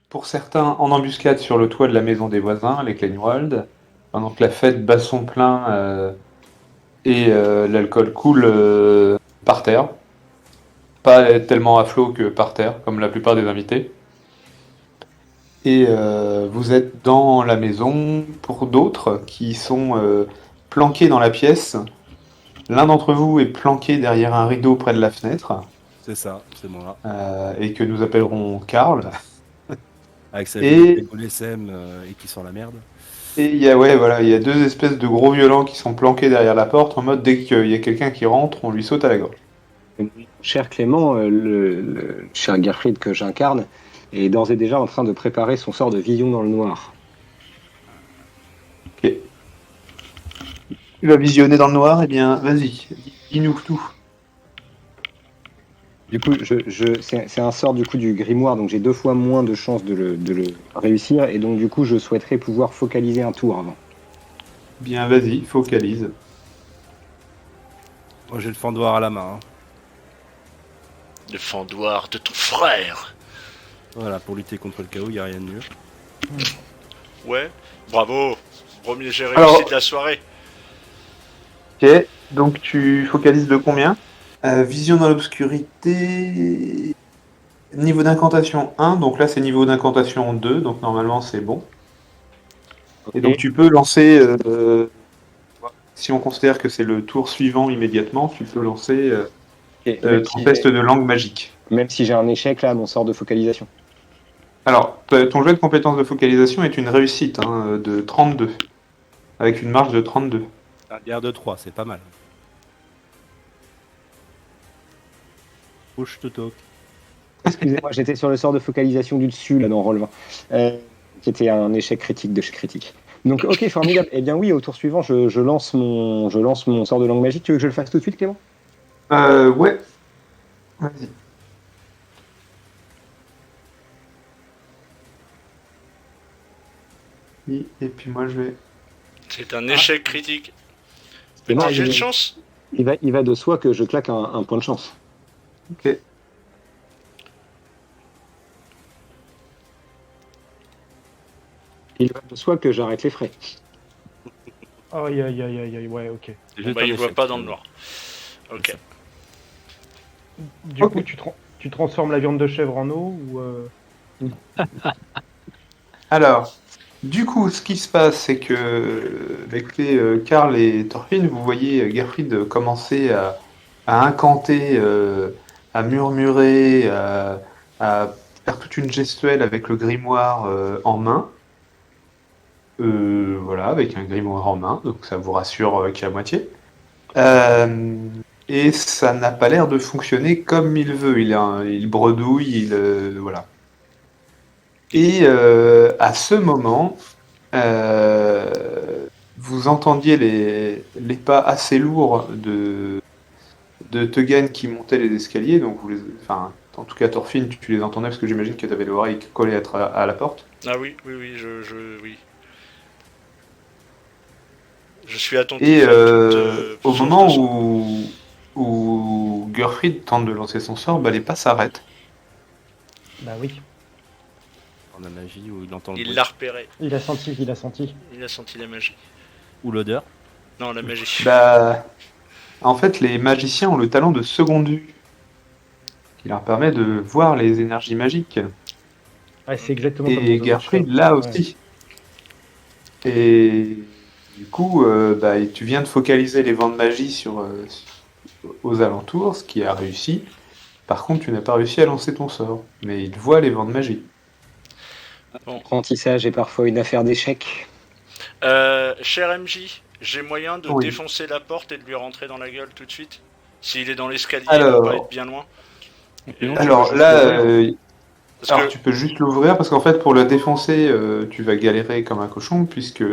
pour certains, en embuscade sur le toit de la maison des voisins, les Kleinwald, pendant que la fête bat son plein et l'alcool coule par terre. Pas tellement à flot que par terre, comme la plupart des invités. Et vous êtes dans la maison pour d'autres qui sont planqués dans la pièce. L'un d'entre vous est planqué derrière un rideau près de la fenêtre, C'est ça, c'est moi. et que nous appellerons Karl. Avec sa jolie Et tête de SM et qui sent la merde. il y a, ouais, voilà, il y a deux espèces de gros violents qui sont planqués derrière la porte en mode dès qu'il y a quelqu'un qui rentre, on lui saute à la gorge. Cher Clément, le cher Gerfried que j'incarne est d'ores et déjà en train de préparer son sort de vision dans le noir. Ok. Tu vas visionner dans le noir, eh bien, vas-y, dis-nous tout. Du coup, c'est un sort du coup du grimoire, donc j'ai 2 fois moins de chances de le réussir, et donc du coup, je souhaiterais pouvoir focaliser un tour avant. Bien, vas-y, focalise. Moi j'ai le fendoir à la main. Hein. Le fendoir de ton frère. Voilà, pour lutter contre le chaos, il n'y a rien de mieux. Ouais, bravo. Premier jet réussi Alors- de la soirée. Ok, donc tu focalises de combien Vision dans l'obscurité. Niveau d'incantation 1, donc là c'est niveau d'incantation 2, donc normalement c'est bon. Et donc tu peux lancer, si on considère que c'est le tour suivant immédiatement, tu peux lancer Et ton test de langue magique. même si j'ai un échec là, à mon sort de focalisation. Alors, ton jeu de compétences de focalisation est une réussite de 32, avec une marge de 32. Un bière de 3, c'est pas mal. Push to talk. Excusez-moi, j'étais sur le sort de focalisation du dessus là dans Roll20, qui était un échec critique de chez critique. Donc ok, formidable. Eh bien oui, au tour suivant, je lance mon sort de langue magique. Tu veux que je le fasse tout de suite, Clément? Ouais. Vas-y. Et puis moi je vais... C'est un échec critique. Clément, Petit jet de chance. il va de soi que je claque un point de chance. Ok. Il va de soi que j'arrête les frais. Aïe, aïe, aïe, aïe, aïe, ouais, ok. C'est Bon, juste bah, un il voit échec, pas dans le finalement. noir. Ok. Du Ok. coup, tu transformes la viande de chèvre en eau ou Alors, du coup, ce qui se passe, c'est que, bah, écoutez, Karl et Thorfinn, vous voyez Gerfried commencer à incanter, à murmurer, à faire toute une gestuelle avec le grimoire en main. Voilà, avec un grimoire en main, donc ça vous rassure qu'à moitié. Et ça n'a pas l'air de fonctionner comme il veut. Il bredouille, voilà. Et à ce moment, vous entendiez les pas assez lourds de Tegan qui montait les escaliers. Donc enfin, en tout cas, Thorfinn, tu les entendais parce que j'imagine que tu avais l'oreille collée à la porte. Ah oui, oui. Je suis attentif Et à toute au source de moment son. où Gerfried tente de lancer son sort, bah, les pas s'arrêtent. Bah oui. En la magie où il entend le Il bruit. l'a repéré. Il a senti, il a senti. Il a senti la magie. Ou l'odeur. Non, la magie. Bah, en fait, les magiciens ont le talent de seconde vue, qui leur permet de voir les énergies magiques. Ouais, c'est exactement comme dans Et The Gerfried Witcher. là Ouais. aussi. Et du coup, bah, tu viens de focaliser les vents de magie aux alentours, ce qui a réussi. Par contre, tu n'as pas réussi à lancer ton sort. Mais il voit les vents de magie. Bon. L'apprentissage est parfois une affaire d'échec. Cher MJ, j'ai moyen de Oui. défoncer la porte et de lui rentrer dans la gueule tout de suite. S'il est dans l'escalier, Alors- il doit pas être bien loin. Et donc, Alors je peux là, juste l'ouvrir. Parce alors que tu peux juste l'ouvrir parce qu'en fait, pour la défoncer, tu vas galérer comme un cochon puisque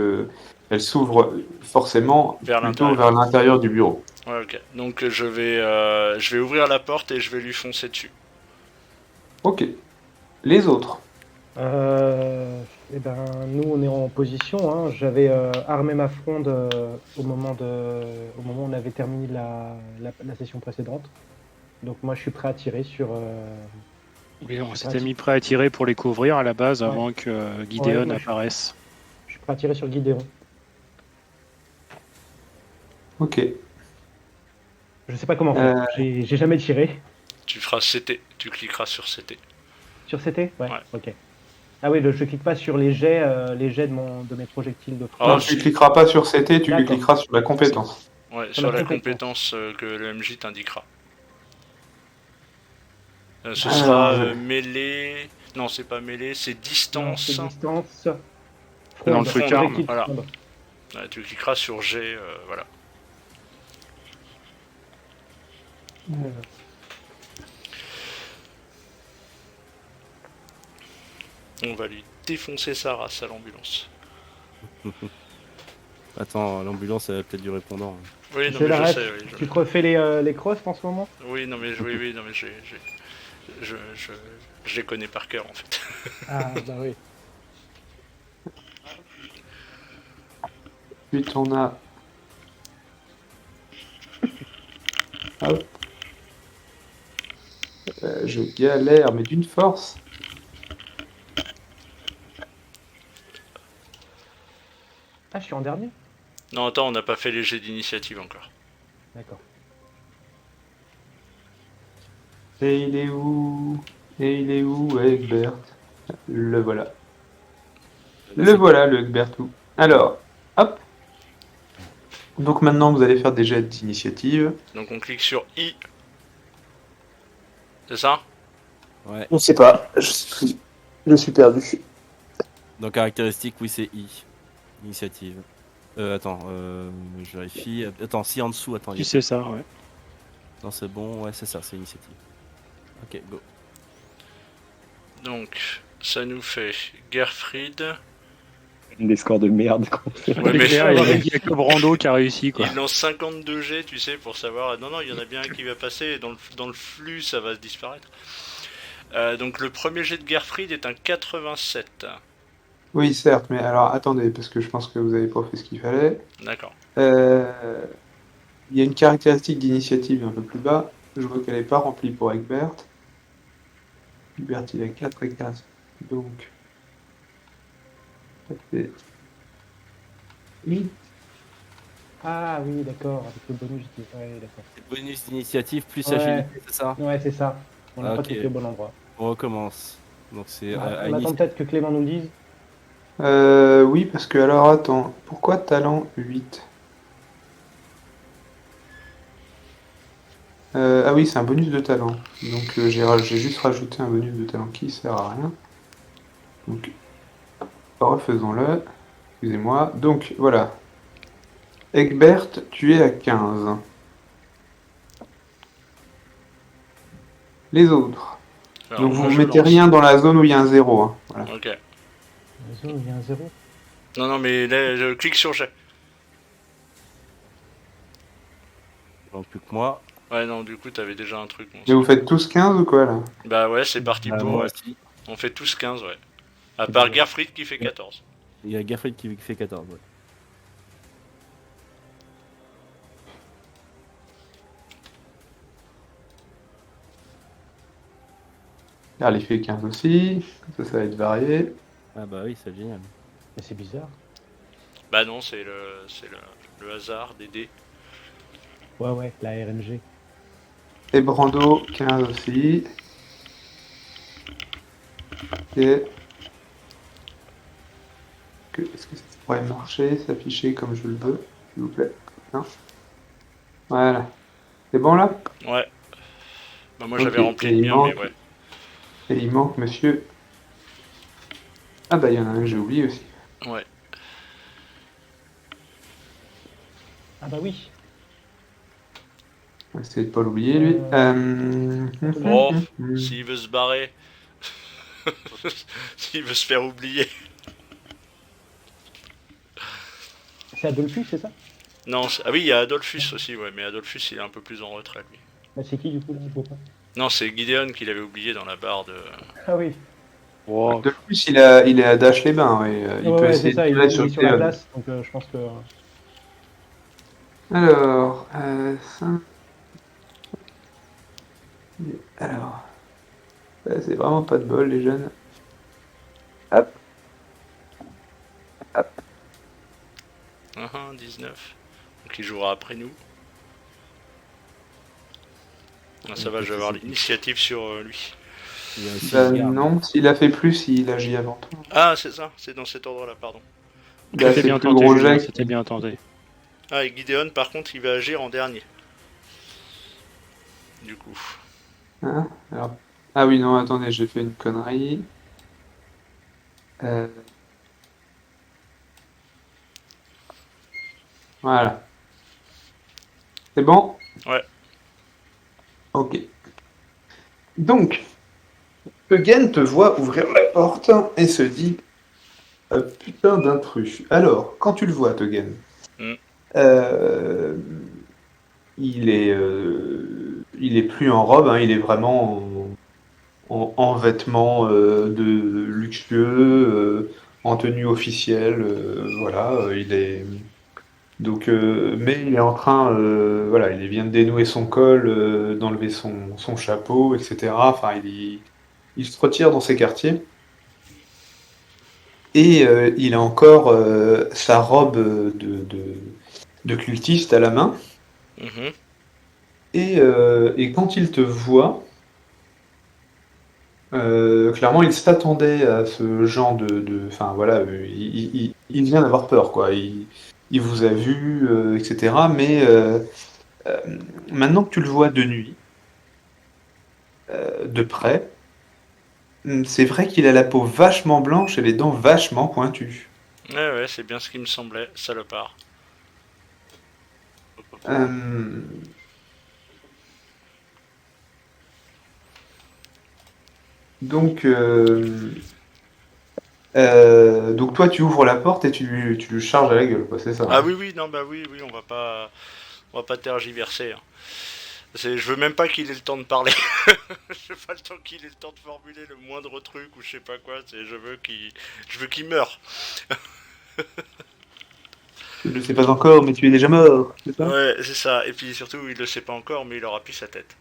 elle s'ouvre forcément Vers plutôt l'intérieur. vers l'intérieur du bureau. Ouais, ok. Donc je vais ouvrir la porte et je vais lui foncer dessus. Ok. Les autres. Eh ben, nous, on est en position. Hein. J'avais armé ma fronde au moment où on avait terminé la session précédente. Donc moi, je suis prêt à tirer Oui, on s'était mis prêt à tirer pour les couvrir à la base avant que Gideon Ouais, moi, apparaisse. Je suis prêt à tirer sur Guidéon. Ok. Je sais pas comment faire. Euh. J'ai jamais tiré. Tu feras CT, tu cliqueras sur CT. Sur CT? Ouais. Ouais. Ok. Ah oui, je clique pas sur les jets de mes projectiles de Ah, Non, si. tu cliqueras pas sur CT, tu D'accord. cliqueras sur la compétence. Ouais, Sur sur la la compétence. compétence que le MJ t'indiquera. Ce Alors, sera je- mêlée. Non, c'est pas mêlée, c'est Non, distance. c'est distance. Dans le Fronde. truc Projectile arme. Voilà. fronde. Ouais, tu cliqueras sur G, voilà. On va lui défoncer sa race à l'ambulance. Attends, l'ambulance, elle a peut-être du répondant. Oui, non, Je mais je l'arrête. sais, oui. Tu te refais les crosses en ce moment? Oui, non, mais, oui, non, mais je les connais par cœur, en fait. Ah, bah oui. Ensuite, on a. Hop. Je galère, mais d'une force. Ah, je suis en dernier? Non, attends, on n'a pas fait les jets d'initiative encore. D'accord. Et il est où? Et il est où, Egbert? Le voilà. Le voilà, le Egbertou. Alors, hop. Donc maintenant, vous allez faire des jets d'initiative. Donc on clique sur I. C'est ça? Ouais. On sait pas. Je suis perdu. Donc caractéristique, oui, c'est I. Initiative. Attends, je vérifie. Attends, si en dessous, attends. Si c'est ça, ouais. Non, c'est bon, ouais, c'est ça, c'est initiative. Ok, go. Donc, ça nous fait Gerfried. Des scores de merde. Ouais, mais Claire, il y a que Brando qui a réussi, quoi. il lance 52 G, tu sais, pour savoir. Non, non, il y en a bien un qui va passer, et dans le flux, ça va disparaître. Donc, le premier jet de Gerfried est un 87. Oui, certes, mais alors attendez, parce que je pense que vous avez pas fait ce qu'il fallait. D'accord. Il y a une caractéristique d'initiative un peu plus bas. Je vois qu'elle n'est pas remplie pour Egbert. Egbert, il a 4 et 15. Donc, ça fait 8. Ah oui, d'accord. Avec le bonus. Ouais, d'accord. Bonus d'initiative plus Ouais. agilité, c'est ça? Ouais, c'est ça. On n'a Ah, pas ok. cliqué au bon endroit. On recommence. Donc c'est On attend peut-être que Clément nous le dise. Oui, parce que alors attends, pourquoi talent 8? Ah oui, c'est un bonus de talent. Donc j'ai juste rajouté un bonus de talent qui sert à rien. Donc refaisons-le. Excusez-moi. Donc voilà. Egbert, tu es à 15. Les autres. Alors, Donc moi, vous je mettez lance. rien dans la zone où il y a un 0. Hein. Voilà. Ok. La zone, il y a un 0. Non, non, mais là, je clique sur G. Donc plus que moi. Ouais, non, du coup, t'avais déjà un truc. Bon, Mais vous faites tous 15 ou quoi là? bah ouais, c'est parti Ah, pour. moi Ouais. aussi. On fait tous 15, ouais. À part Gerfried qui fait 14. Il y a Gerfried qui fait 14. Ouais. Karl il fait 15 aussi. Ça va être varié. Ah bah oui, c'est génial. Mais c'est bizarre. Bah non, c'est le hasard des dés. Ouais, la RNG. Et Brando, 15 aussi. Et... Est-ce que ça pourrait marcher, s'afficher comme je le veux, s'il vous plaît? Non? Voilà. C'est bon là? Ouais. Bah moi Ok, j'avais rempli et le il mien, manque- mais ouais. Et il manque monsieur... Ah bah il y en a un que j'ai oublié aussi. Ouais. Ah bah oui. On va essayer de pas l'oublier lui. Oh, s'il veut se barrer. S'il veut se faire oublier. C'est Adolphus, c'est ça? Non, ah oui, il y a Adolphus aussi, ouais, mais Adolphus il est un peu plus en retrait lui. Bah c'est qui du coup là? Je vois pas. Non, c'est Gideon qui l'avait oublié dans la barre de. Ah oui. Wow. De plus, il est à Dash-les-Bains, oui. Il Ouais, peut c'est essayer ça, de il tirer est sur sur la Théon. place, donc je pense que. Alors, ça... Alors, c'est vraiment pas de bol, les jeunes. Hop. Hop. 19. Donc il jouera après nous. Ah, ça va, je vais avoir l'initiative sur lui. Il y a aussi Bah, Garde. non, s'il a fait plus, il agit avant toi. Ah, c'est ça, c'est dans cet ordre-là, pardon. Bah, C'était c'est bien le plus tenté, gros Julien, jet. c'était bien tenté. Ah, et Gideon, par contre, il va agir en dernier. Du coup. Hein alors... Ah oui, non, attendez, j'ai fait une connerie. Voilà. C'est bon? Ouais. Ok. Donc, Eugen te voit ouvrir la porte et se dit putain d'intrus. Alors, quand tu le vois, Eugen, Mm. il est plus en robe, hein, il est vraiment en vêtements de luxueux, en tenue officielle, voilà, il est donc, mais il est en train, voilà, il vient de dénouer son col, d'enlever son chapeau, etc. Enfin, il se retire dans ses quartiers. Et il a encore sa robe de cultiste à la main. Mhm. Et quand il te voit, clairement, il s'attendait à ce genre enfin voilà, il vient d'avoir peur, quoi. Il vous a vu, etc. Mais euh, maintenant que tu le vois de nuit, de près, c'est vrai qu'il a la peau vachement blanche et les dents vachement pointues. Ouais, c'est bien ce qui me semblait, salopard. Euh, donc, donc toi, tu ouvres la porte et tu lui charges à la gueule, quoi, c'est ça, Ah hein. oui, non, bah oui, on va pas tergiverser. Hein. Je veux même pas qu'il ait le temps de parler. Je veux pas le temps qu'il ait le temps de formuler le moindre truc ou je sais pas quoi. Je veux qu'il meure. Je ne le sais pas encore, mais tu es déjà mort, c'est ça? Ouais, c'est ça. Et puis surtout, il le sait pas encore, mais il aura plus sa tête.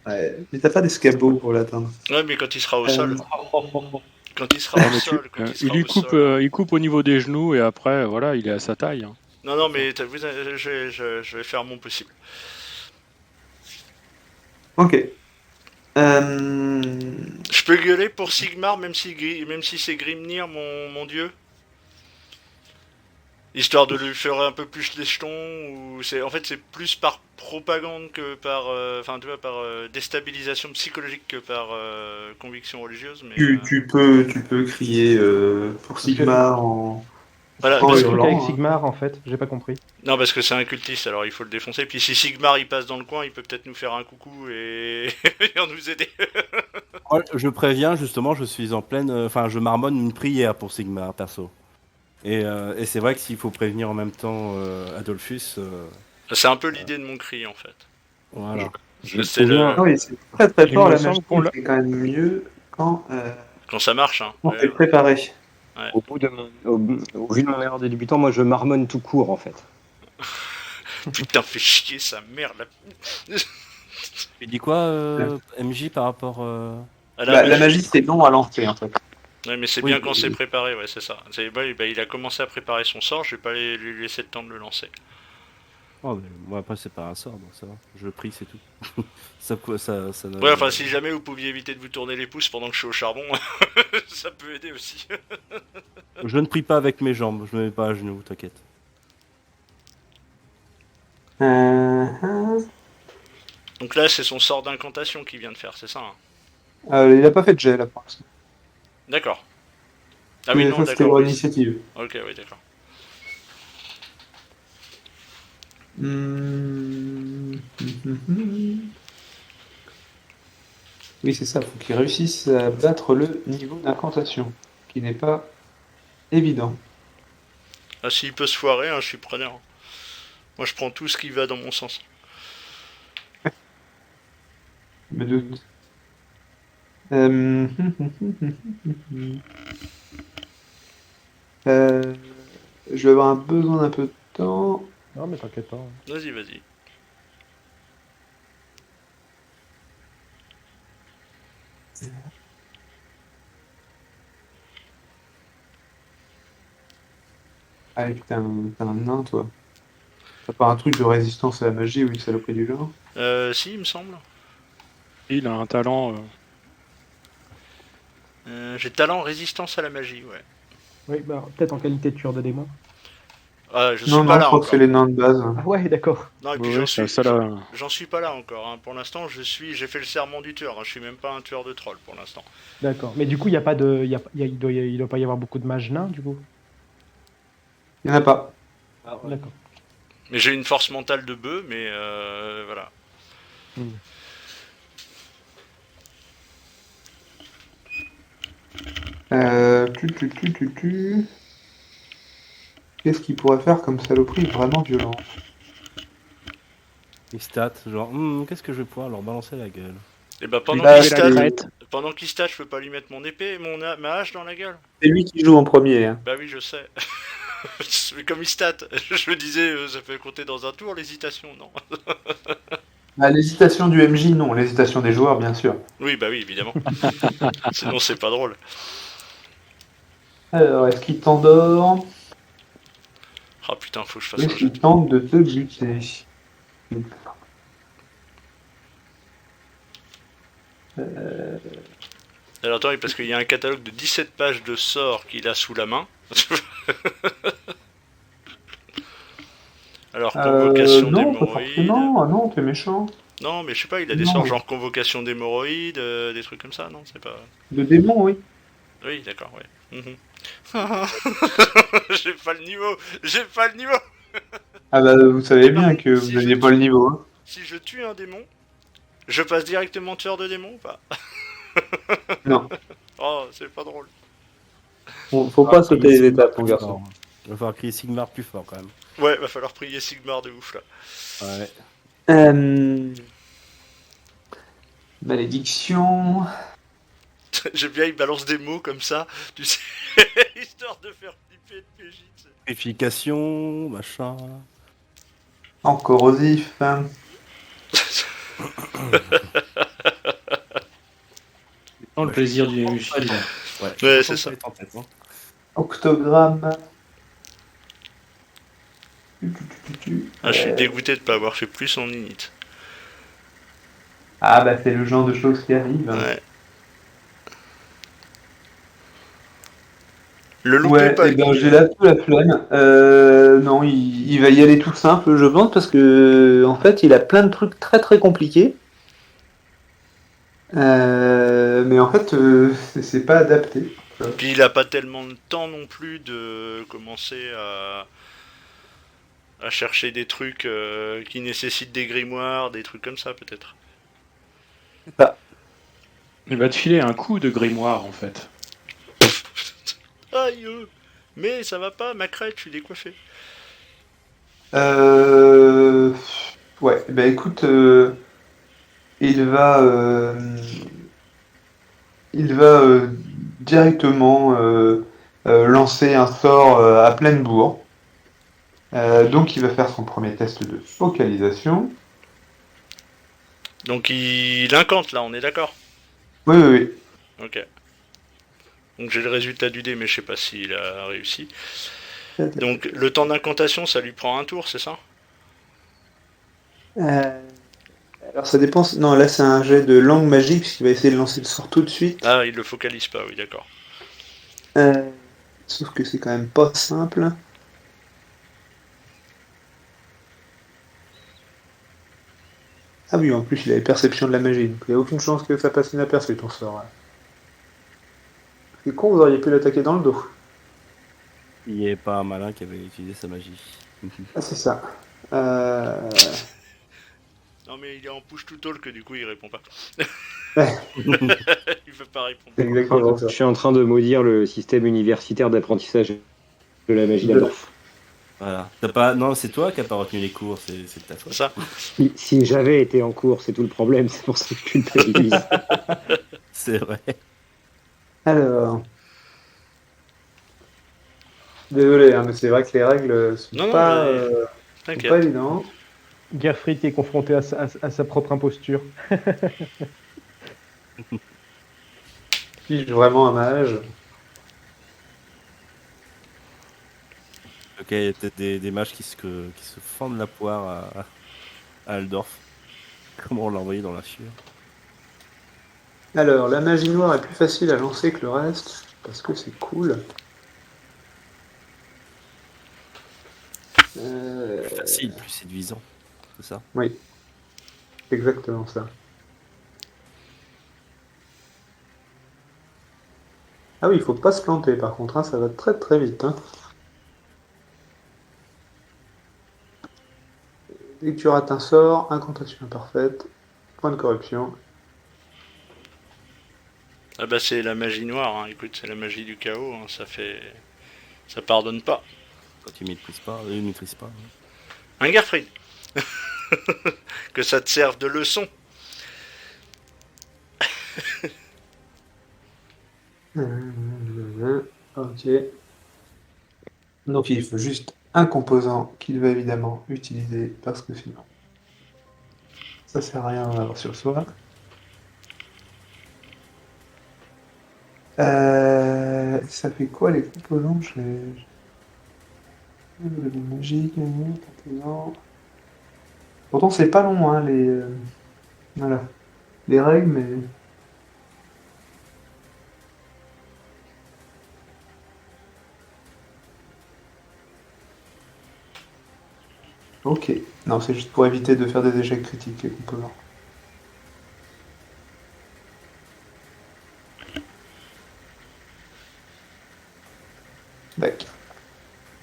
Ouais, mais t'as pas d'escabeau pour l'atteindre. Ouais, mais quand il sera au sol, quand il sera Ouais, au mais sol, quand il il sera lui au coupe, sol. il coupe au niveau des genoux et après, voilà, il est à sa taille. Hein. Non, mais je vais faire mon possible. Ok. Je peux gueuler pour Sigmar, même si c'est Grimnir, mon dieu. Histoire de lui faire un peu plus les jetons, ou en fait c'est plus par propagande que par, enfin tu vois, par déstabilisation psychologique que par conviction religieuse, mais Tu peux crier pour Sigma voilà, en Quel parce que truc avec hurlant, hein. Sigmar en fait? J'ai pas compris. non, parce que c'est un cultiste, alors il faut le défoncer. Puis si Sigmar il passe dans le coin, il peut peut-être nous faire un coucou et venir nous aider. Moi, je préviens, justement, je suis en pleine. Enfin, je marmonne une prière pour Sigmar, perso. Et c'est vrai que s'il faut prévenir en même temps Adolphus, C'est un peu l'idée de mon cri en fait. voilà. C'est Ah oui, c'est très très Il fort me la semble magie, qu'on l'a- c'est quand même mieux quand ça marche, hein. quand Ouais, t'es préparé. Au vu de mon erreur de débutant, moi je marmonne tout court en fait. Putain, fais chier sa mère là. Tu dis quoi, MJ, par rapport. À La magie, c'est long à lancer, en fait. Ouais, mais c'est Oui, bien quand oui, c'est oui. préparé, ouais, c'est ça. Il a commencé à préparer son sort, je vais pas lui laisser le temps de le lancer. Oh, mais moi, après, c'est pas un sort, donc ça va. Je prie, c'est tout. ça Ouais, enfin, si jamais vous pouviez éviter de vous tourner les pouces pendant que je suis au charbon, ça peut aider aussi. Je ne prie pas avec mes jambes, je me mets pas à genoux, t'inquiète. Donc là, c'est son sort d'incantation qu'il vient de faire, c'est ça, hein. Il a pas fait de jet, là, pour l'instant. D'accord. Ah oui, non, Ça, c'était d'accord, pour oui. l'initiative. Ok, oui, d'accord. Oui, c'est ça, faut qu'il réussisse à battre le niveau d'incantation, qui n'est pas évident. Ah, s'il peut se foirer, hein, je suis preneur. Moi, je prends tout ce qui va dans mon sens. Je me doute. Je vais avoir un besoin d'un peu de temps. Non, mais t'inquiète pas. Vas-y, vas-y. Ah, et puis t'es un nain, toi. T'as pas un truc de résistance à la magie ou une saloperie du genre? Si, il me semble. Il a un talent. J'ai talent résistance à la magie, ouais. Oui, bah, peut-être en qualité de tueur de démons. Ah, je Non, suis pas non, je là crois que encore. c'est les nains de base. Ah ouais, d'accord. Non, et puis Ouais, c'est ça là. j'en suis pas là encore. Hein. Pour l'instant, j'ai fait le serment du tueur. Hein. Je suis même pas un tueur de troll pour l'instant. D'accord. Mais du coup, il y a pas de, il doit pas y avoir beaucoup de mages nains, du coup. Il y en a pas. D'accord. Mais j'ai une force mentale de bœuf, mais voilà. Tu. Qu'est-ce qu'il pourrait faire comme saloperie vraiment violente? Les stats, genre, qu'est-ce que je vais pouvoir leur balancer la gueule? Et bah Lui Bah, pendant qu'il tuer la c'est- crête. pendant qu'il stat, je peux pas lui mettre mon épée, ma hache dans la gueule. C'est lui qui joue en premier. Hein. Bah oui, je sais. Mais comme il stat, je me disais, ça fait compter dans un tour l'hésitation, non? Bah, l'hésitation du MJ, non. L'hésitation des joueurs, bien sûr. Oui, bah oui, évidemment. Sinon, c'est pas drôle. Alors, est-ce qu'il t'endort? Ah putain, faut que je fasse Est-ce un jet. qu'il tente de te buter? Alors attends, parce qu'il y a un catalogue de 17 pages de sorts qu'il a sous la main. Alors, convocation non, pas d'hémorroïdes. forcément. Ah non, t'es méchant. Non, mais je sais pas, il a des Non. sorts genre convocation d'hémorroïdes, des trucs comme ça, non? C'est pas. De démon, oui. Oui, d'accord, ouais. Mhm. J'ai pas le niveau! J'ai pas le niveau! Ah bah, vous savez Par bien contre, que si vous je n'aviez tue- pas le niveau. Hein. Si je tue un démon, je passe directement tueur de démon ou pas? Non. Oh, c'est pas drôle. Faut pas sauter les étapes, mon garçon. Il va falloir crier Sigmar plus fort quand même. Ouais, va falloir prier Sigmar de ouf là. Ouais. Malédiction. J'aime bien, il balance des mots comme ça, tu sais, histoire de faire flipper le PJ. Tu sais. Purification, machin. En corrosif. Hein. Le plaisir du MJ. Ouais, c'est ça. En tête, hein. Octogramme. Ah, je suis dégoûté de pas avoir fait plus en init. Ah bah c'est le genre de choses qui arrivent. Hein. Ouais. Le loupé Ouais, pas et ben le j'ai là tout la flemme. Non, il va y aller tout simple, je pense, parce que en fait, il a plein de trucs très très compliqués. Mais en fait, c'est pas adapté. Puis il a pas tellement de temps non plus de commencer à chercher des trucs qui nécessitent des grimoires, des trucs comme ça peut-être. Il va te filer un coup de grimoire en fait. Aïe mais ça va pas, ma crête, je suis décoiffé. Ouais, bah écoute, il va directement lancer un sort à pleine bourre. Donc il va faire son premier test de focalisation. Donc il incante là, on est d'accord? Oui, oui, oui. Ok. Donc j'ai le résultat du dé, mais je sais pas s'il a réussi. Donc le temps d'incantation, ça lui prend un tour, c'est ça? Alors ça dépend. Non, là c'est un jet de langue magique puisqu'il va essayer de lancer le sort tout de suite. Ah, il le focalise pas, oui, d'accord. Sauf que c'est quand même pas simple. Ah oui, en plus il avait perception de la magie, donc il n'y a aucune chance que ça passe inaperçu ton sort. Là. C'est con, vous auriez pu l'attaquer dans le dos. Il n'y avait pas un malin qui avait utilisé sa magie. Ah, c'est ça. Non mais il est en push to talk, du coup il répond pas. Ouais. Il veut pas répondre. C'est exactement ça. Je suis en train de maudire le système universitaire d'apprentissage de la magie d'Adolphe. Voilà. T'as pas... Non, c'est toi qui n'as pas retenu les cours, c'est de ta faute. Ça. Si j'avais été en cours, c'est tout le problème, c'est pour ça que je culpabilise. C'est vrai. Alors. Désolé, hein, mais c'est vrai que les règles sont Non, pas, mais sont t'inquiète. pas évidentes. Gerfried est confronté à sa propre imposture. Puis-je vraiment un mage? Ok, il y a peut-être des mages qui se fendent la poire à Aldorf. Comment on l'a envoyé dans la sueur. Alors, la magie noire est plus facile à lancer que le reste, parce que c'est cool. Plus facile, plus séduisant. C'est ça. Oui, c'est exactement ça. Ah oui, il faut pas se planter par contre, hein, ça va très très vite. Hein. Dès que tu rates un sort, incantation imparfaite, point de corruption. Ah bah c'est la magie noire, hein. Écoute, c'est la magie du chaos, hein. Ça pardonne pas. Quand tu maîtrises pas, maîtrises pas. Un Gerfried. Que ça te serve de leçon. Ok. Donc il faut juste un composant qu'il va évidemment utiliser parce que sinon ça sert à rien d'en avoir sur soi. Ça fait quoi les composants? Magique, composants. Pourtant c'est pas long hein, voilà. Les règles, mais. Ok. Non, c'est juste pour éviter de faire des échecs critiques, les composants. D'accord.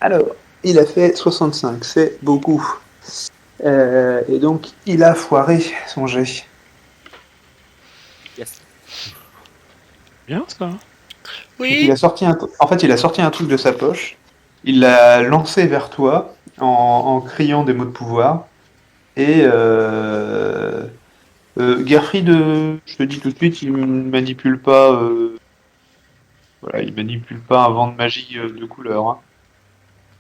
Alors, il a fait 65, c'est beaucoup. Et donc, il a foiré son jet. Yes. Bien ça. Donc, Oui. il a sorti en fait, il a sorti un truc de sa poche. Il l'a lancé vers toi en criant des mots de pouvoir. Et Gerfried, je te dis tout de suite, il manipule pas. Voilà, il manipule pas un vent de magie de couleur. Hein.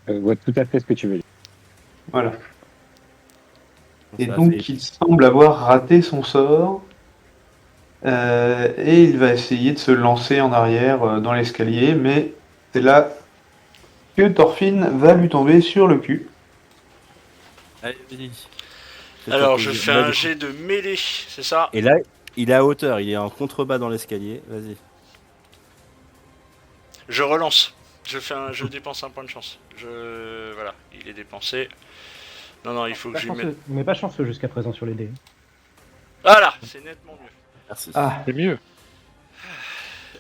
Je vois tout à fait ce que tu veux dire. Voilà. Et Ça donc, fait- il semble avoir raté son sort. Et il va essayer de se lancer en arrière dans l'escalier, mais c'est là que Thorfinn va lui tomber sur le cul. Allez, vas-y. Fais-toi Alors je plaisir. fais Là, un du coup- jet de mêlée, c'est ça? Et là, il est à hauteur, il est en contrebas dans l'escalier. Vas-y. Je relance. Je dépense un point de chance. Voilà, il est dépensé. Non, il faut que Pas je lui mette. chanceux, mais pas chanceux jusqu'à présent sur les dés. Voilà, c'est nettement mieux. Merci. Ah, C'est mieux.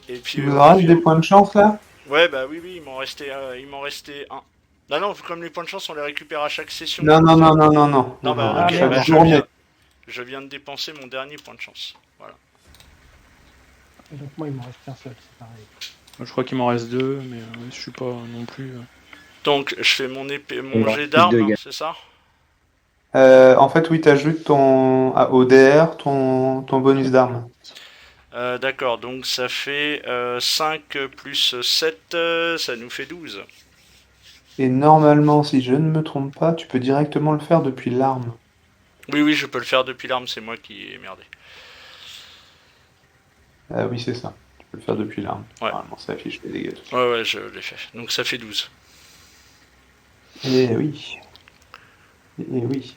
Et puis il vous en reste des points de chance là? Ouais, bah oui, il m'en restait un. Bah non, comme les points de chance, on les récupère à chaque session. Non. Non, bah, à ok, chaque bah, journée. je viens de dépenser mon dernier point de chance. Voilà. Donc moi, il m'en reste qu'un seul, c'est pareil. Je crois qu'il m'en reste 2, mais je suis pas non plus. Donc, je fais mon Il m'en jet reste d'armes, deux, gars. c'est ça? En fait, oui, t'ajoutes au DR ton bonus d'arme. D'accord, donc ça fait 5 plus 7, ça nous fait 12. Et normalement, si je ne me trompe pas, tu peux directement le faire depuis l'arme. Oui, je peux le faire depuis l'arme, c'est moi qui ai merdé. Oui, c'est ça. Tu peux le faire depuis l'arme. Ouais. Normalement, ça affiche les dégâts. Ouais, je l'ai fait. Donc ça fait 12. Et oui. Et oui.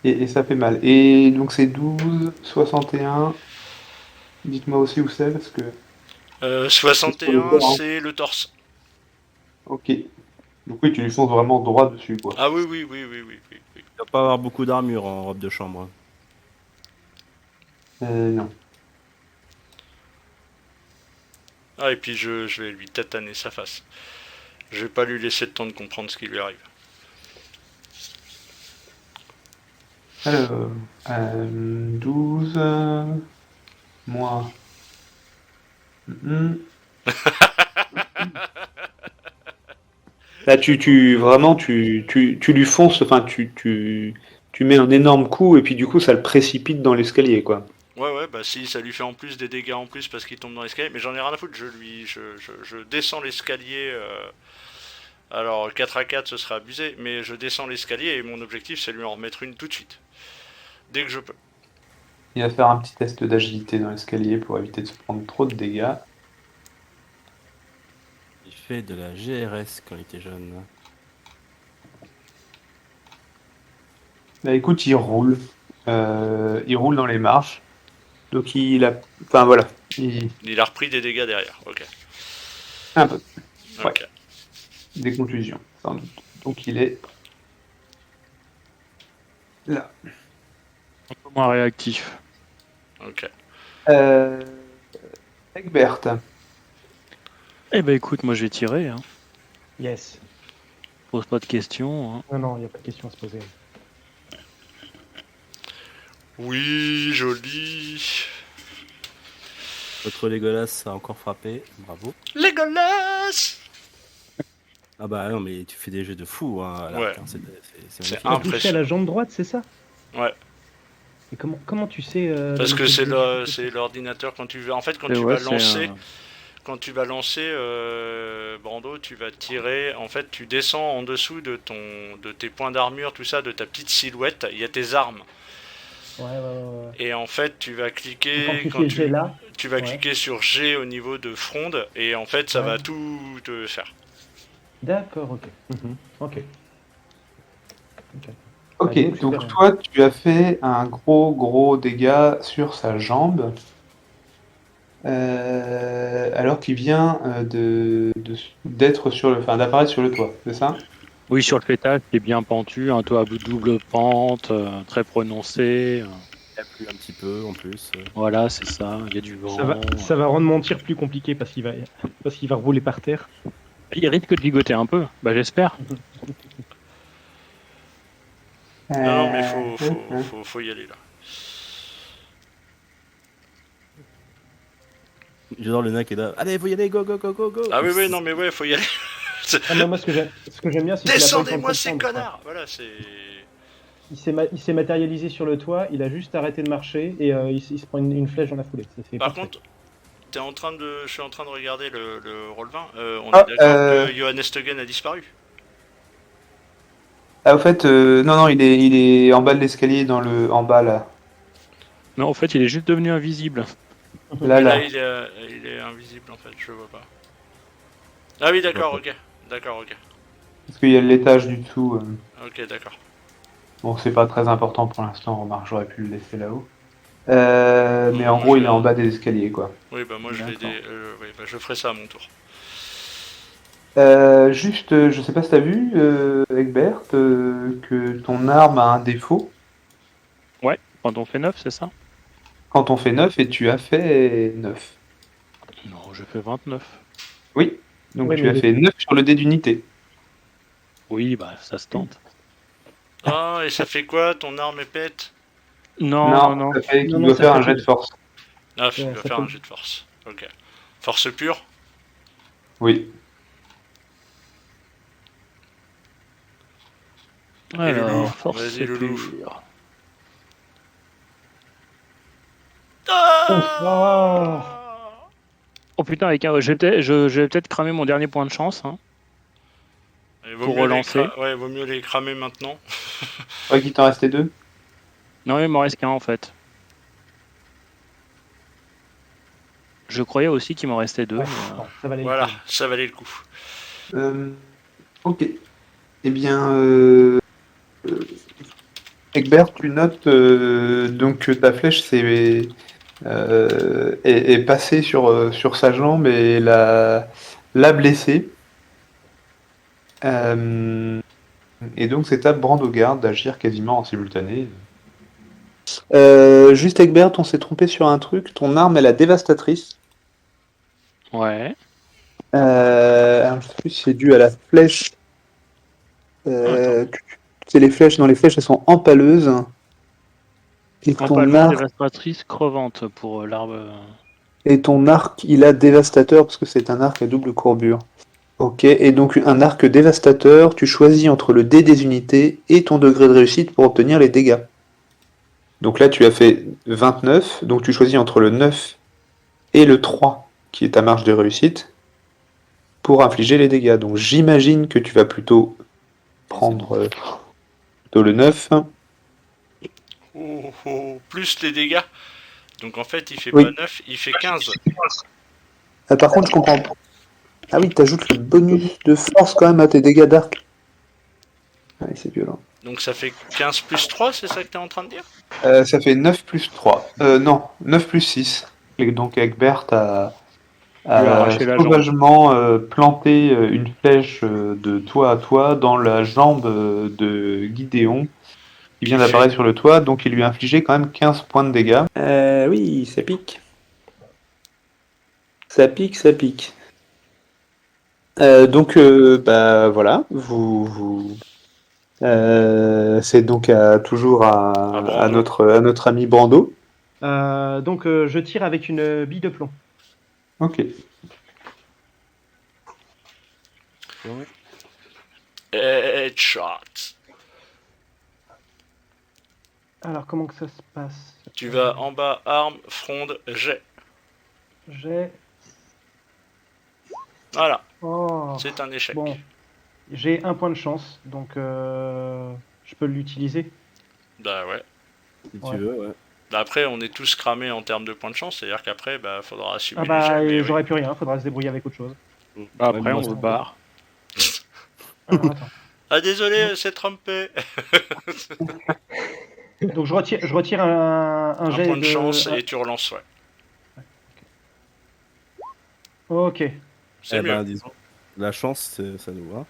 Et ça fait mal. Et donc c'est 12, 61. Dites-moi aussi où c'est, parce que... 61, c'est le torse. Ok. Donc oui, tu lui fonces vraiment droit dessus, quoi. Ah oui. Il doit pas avoir beaucoup d'armure en robe de chambre. Non. Ah, et puis je vais lui tataner sa face. Je vais pas lui laisser le temps de comprendre ce qui lui arrive. Alors, 12 moins. Là, tu lui fonces, enfin, tu mets un énorme coup et puis du coup, ça le précipite dans l'escalier, quoi. Ouais, bah si, ça lui fait en plus des dégâts en plus parce qu'il tombe dans l'escalier. Mais j'en ai rien à foutre, je descends l'escalier. Alors 4 à 4 ce serait abusé, mais je descends l'escalier et mon objectif c'est lui en remettre une tout de suite. Dès que je peux. Il va faire un petit test d'agilité dans l'escalier pour éviter de se prendre trop de dégâts. Il fait de la GRS quand il était jeune. Bah écoute, il roule. Il roule dans les marches. Donc il a... Enfin voilà. Il a repris des dégâts derrière. Ok. Un peu. Ouais. Ok. Des contusions, sans doute. Donc il est... là. Un peu moins réactif. Ok. Egbert. Eh ben écoute, moi j'ai tiré. Hein. Yes. Pose pas de questions. Hein. Non, il n'y a pas de question à se poser. Oui, joli. Votre Legolas a encore frappé. Bravo. Legolas. Ah bah non, mais tu fais des jeux de fou. Hein, à l'arc, Ouais. hein, c'est C'est magnifique. Tu as touché à impressionnant. la jambe droite, c'est ça? Ouais. Et comment tu sais Parce la que c'est méthodologie? l'ordinateur quand tu vas... En fait, quand Et tu ouais, vas c'est lancer... un- Quand tu vas lancer Brando, tu vas tirer. En fait, tu descends en dessous de tes points d'armure, tout ça, de ta petite silhouette. Il y a tes armes. Ouais. Et en fait, tu vas Et cliquer quand tu fais G là, tu vas ouais. cliquer sur G au niveau de fronde et en fait, ça Ouais. va tout te faire. D'accord, ok. Ok. Ok, Ah, donc, donc super. toi, tu as fait un gros dégât sur sa jambe. Alors qu'il vient d'être sur le... Enfin, d'apparaître sur le toit, c'est ça? Oui, sur le pétage, c'est bien pentu, un toit à bout de double pente, très prononcé. Il a plu un petit peu en plus. Voilà, c'est ça. Il y a du vent. Ça va rendre mon tir plus compliqué parce qu'il va rouler par terre. Il risque de ligoter un peu. Bah j'espère. Non, mais faut y aller là. J'adore le nain qui est là. Allez, faut y aller, go. Ah oui, non, mais ouais, faut y aller. Ah, mais moi, ce que j'aime bien, c'est qu'il a pas eu le temps de Descendez-moi ces comprendre, quoi. connards. Voilà, c'est. Il s'est matérialisé sur le toit, il a juste arrêté de marcher et il se prend une flèche dans la foulée. C'est Par parfait. contre, je suis en train de regarder le Roll20. On Ah, est d'accord que Johannes Stegen a disparu. Ah, au fait, non, il est en bas de l'escalier, en bas, là. Non, en fait, il est juste devenu invisible. Là, Mais là, là. il est invisible en fait, je le vois pas. Ah oui, d'accord, ok. D'accord, ok. Parce qu'il y a l'étage du dessous. Ok, d'accord. Bon, c'est pas très important pour l'instant, remarque, j'aurais pu le laisser là-haut. Mais en Moi, gros, je il est vais- en bas des escaliers, quoi. Oui, bah moi je vais D'accord. oui, bah, je ferai ça à mon tour. Juste, je sais pas si t'as vu, Egbert, que ton arme a un défaut. Ouais, quand on fait 9, c'est ça? Quand on fait 9 et tu as fait 9. Non, je fais 29. Oui, donc Ouais, tu mais as fait 9 sur le dé d'unité. Oui, bah ça se tente. Ah, et ça fait quoi ton arme épette? Non. Ça fait qu'il Non, doit ça faire fait un jet plus. de force. Ah, il Ouais, va ça faire fait- un jet de force. Ok. Force pure? Oui. Et Loulou, Alors, force vas-y, Loulou. pure. Ah Oh putain, je vais peut-être cramer mon dernier point de chance. Hein. Et vaut Pour mieux relancer. Ouais, vaut mieux les cramer maintenant. Ouais, qu'il t'en restait 2. Non, il m'en reste qu'un en fait. Je croyais aussi qu'il m'en restait 2. Ouais, non, ça valait le Voilà, coup. ça valait le coup. Ok. Eh bien, Egbert, tu notes donc que ta flèche est passée sur sa jambe et l'a blessé. Et donc c'est à Brandogard d'agir quasiment en simultané. Juste Egbert, on s'est trompé sur un truc. Ton arme est la dévastatrice. Ouais. Alors, je sais plus si c'est dû à la flèche. C'est les flèches. Non, les flèches elles sont empaleuses. Et Empalement, dévastatrice, crevante pour l'arbre. Et ton arc, il a dévastateur parce que c'est un arc à double courbure. Ok, et donc un arc dévastateur, tu choisis entre le dé des unités et ton degré de réussite pour obtenir les dégâts. Donc là, tu as fait 29, donc tu choisis entre le 9 et le 3, qui est ta marge de réussite, pour infliger les dégâts. Donc j'imagine que tu vas plutôt prendre plutôt le 9. Plus les dégâts. Donc en fait, il fait Oui. pas 9, il fait 15. Par contre, je comprends pas. Ah oui, t'ajoutes le bonus de force quand même à tes dégâts d'arc. Ouais, c'est violent. Donc ça fait 15 plus 3, c'est ça que t'es en train de dire? Ça fait 9 plus 3. Non, 9 plus 6. Et donc Egbert a Lui a arraché la jambe. sauvagement planté une flèche de toit à toit dans la jambe de Gideon, qui vient d'apparaître sur le toit, donc il lui a infligé quand même 15 points de dégâts. Oui, ça pique. Ça pique, ça pique. Donc, bah voilà, c'est donc toujours à notre ami Brando. Donc je tire avec une bille de plomb. Ok. Headshot. Alors comment que ça se passe? Tu vas en bas, arme, fronde, jet. J'ai... Voilà, Oh, c'est un échec. bon. J'ai un point de chance, donc je peux l'utiliser. Bah ouais. Si Ouais. tu veux, ouais. Bah après, on est tous cramés en termes de points de chance, c'est-à-dire qu'après, bah faudra assumer Ah bah les jets. Mais j'aurais plus rien, faudra se débrouiller avec autre chose. Après, Même on moi, se barre. Alors, attends. Ah désolé, c'est trompé. Donc je retire un Un jet point de de... chance et tu relances, ouais. Ok. C'est Eh mieux. ben, disons, la chance, ça nous va.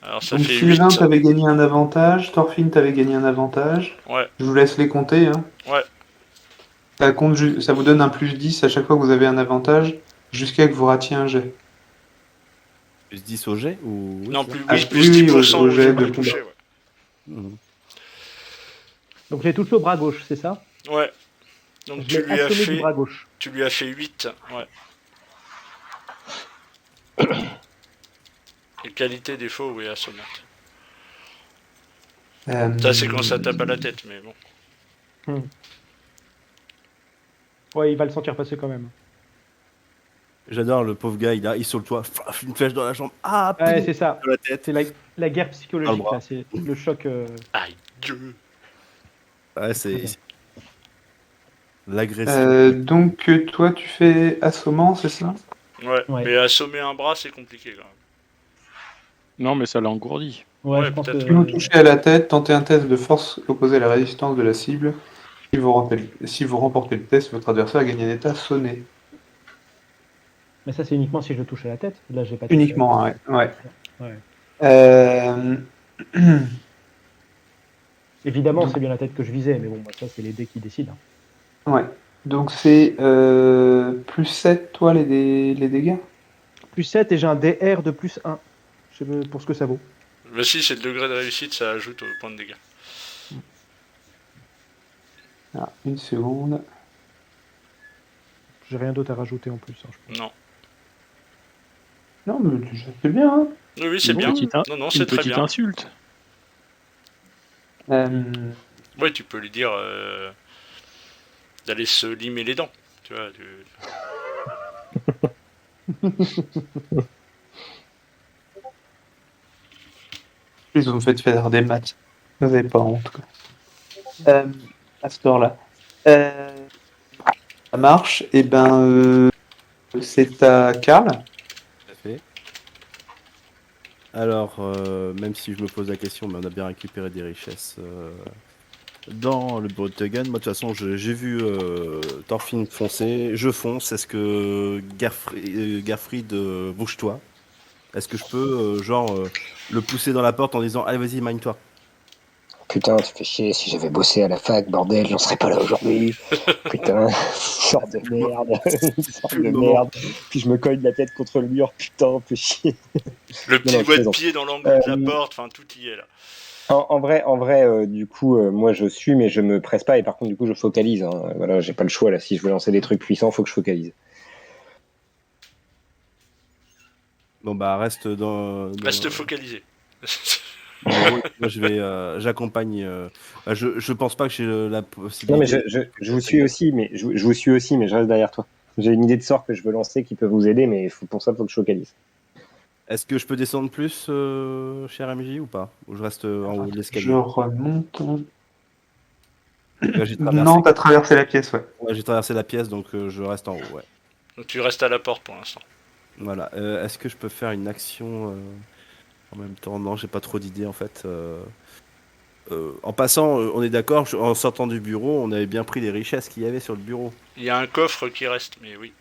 Alors ça Donc fait Sylvain, 8. t'avais gagné un avantage, Thorfinn, t'avais gagné un avantage. Ouais, Je vous laisse les compter. Hein. ouais. Ça vous donne un plus 10 à chaque fois que vous avez un avantage, jusqu'à que vous ratiez un jet. Plus 10 au jet ou... Oui, Non, c'est plus, Ah, oui, plus oui, 10% au au jet jet de de combat. toucher, ouais. ça. Mhm. Donc j'ai touché au bras gauche, c'est ça? Ouais. Donc Je l'ai assommé du bras gauche. tu lui as fait 8, ouais. Et qualité défaut, oui, assommante. Ça c'est quand ça tape à la tête, mais bon. Ouais, il va le sentir passer quand même. J'adore le pauvre gars, il est sur le toit, flaf, une flèche dans la jambe. Ah, Ouais, ping, c'est ça. dans la tête. C'est la guerre psychologique, bras. là. C'est le choc. Aïe, Dieu. Ouais, Très bien. c'est l'agression. Donc toi, tu fais assommant, c'est ça? Ouais, Ouais. mais assommer un bras, c'est compliqué quand même. Non, mais ça l'engourdit. Ouais, Ouais, je pense peut-être. Si vous touchez à la tête, tentez un test de force opposé à la résistance de la cible. Si vous remportez le test, votre adversaire gagne un état sonné. Mais ça, c'est uniquement si je le touche à la tête. Là, j'ai pas touché. Uniquement, ouais. Ouais. Euh, Évidemment, Donc- c'est bien la tête que je visais, mais bon, bah, ça, c'est les dés qui décident. Ouais. Donc c'est plus 7, toi, les dégâts? Plus 7 et j'ai un DR de plus 1. Je sais pas pour ce que ça vaut. Mais si c'est le degré de réussite, ça ajoute au point de dégâts. Ah, une seconde. J'ai rien d'autre à rajouter en plus. Hein, je pense. Non. Non, mais c'est bien, hein. Oui, c'est Une bien. petite Non, Une c'est très petite bien. insulte. Ouais, tu peux lui dire d'aller se limer les dents. Tu vois, Plus vous me faites faire des maths. Vous n'avez pas honte, quoi. À ce temps-là. Ça marche. Et ben, c'est à Karl. Tout à fait. Alors, même si je me pose la question, mais on a bien récupéré des richesses dans le Bruttegan. Moi, de toute façon, j'ai vu Thorfinn foncer. Je fonce. Est-ce que Garfried, bouge-toi? Est-ce que je peux, le pousser dans la porte en disant allez, vas-y, mine-toi? Putain, tu fais chier, si j'avais bossé à la fac, bordel, j'en serais pas là aujourd'hui. Putain, sort de merde, sort Plus de le moment. merde. Puis je me cogne la tête contre le mur, putain, fais chier. le petit non, je doigt de plaisante. pied dans l'angle de la Euh, porte, enfin tout y est là. En vrai, du coup, moi je suis, mais je me presse pas, et par contre, du coup, je focalise. Hein. Voilà, j'ai pas le choix là. Si je veux lancer des trucs puissants, faut que je focalise. Bon, bah, reste dans. Reste focalisé. Moi, j'accompagne. Je pense pas que j'ai la possibilité. Non, mais je vous suis aussi, mais je vous suis aussi, mais je reste derrière toi. J'ai une idée de sort que je veux lancer qui peut vous aider, mais pour ça, faut que je focalise. Est-ce que je peux descendre plus, cher MJ, ou pas? Ou je reste en haut de Je l'escalier? remonte. Là, j'ai Non, t'as traversé la pièce, ouais. Ouais, j'ai traversé la pièce, donc je reste en haut, ouais. Donc tu restes à la porte pour l'instant. Voilà. Est-ce que je peux faire une action en même temps? Non, j'ai pas trop d'idées en fait. En passant, on est d'accord, en sortant du bureau, on avait bien pris les richesses qu'il y avait sur le bureau. Il y a un coffre qui reste, mais oui.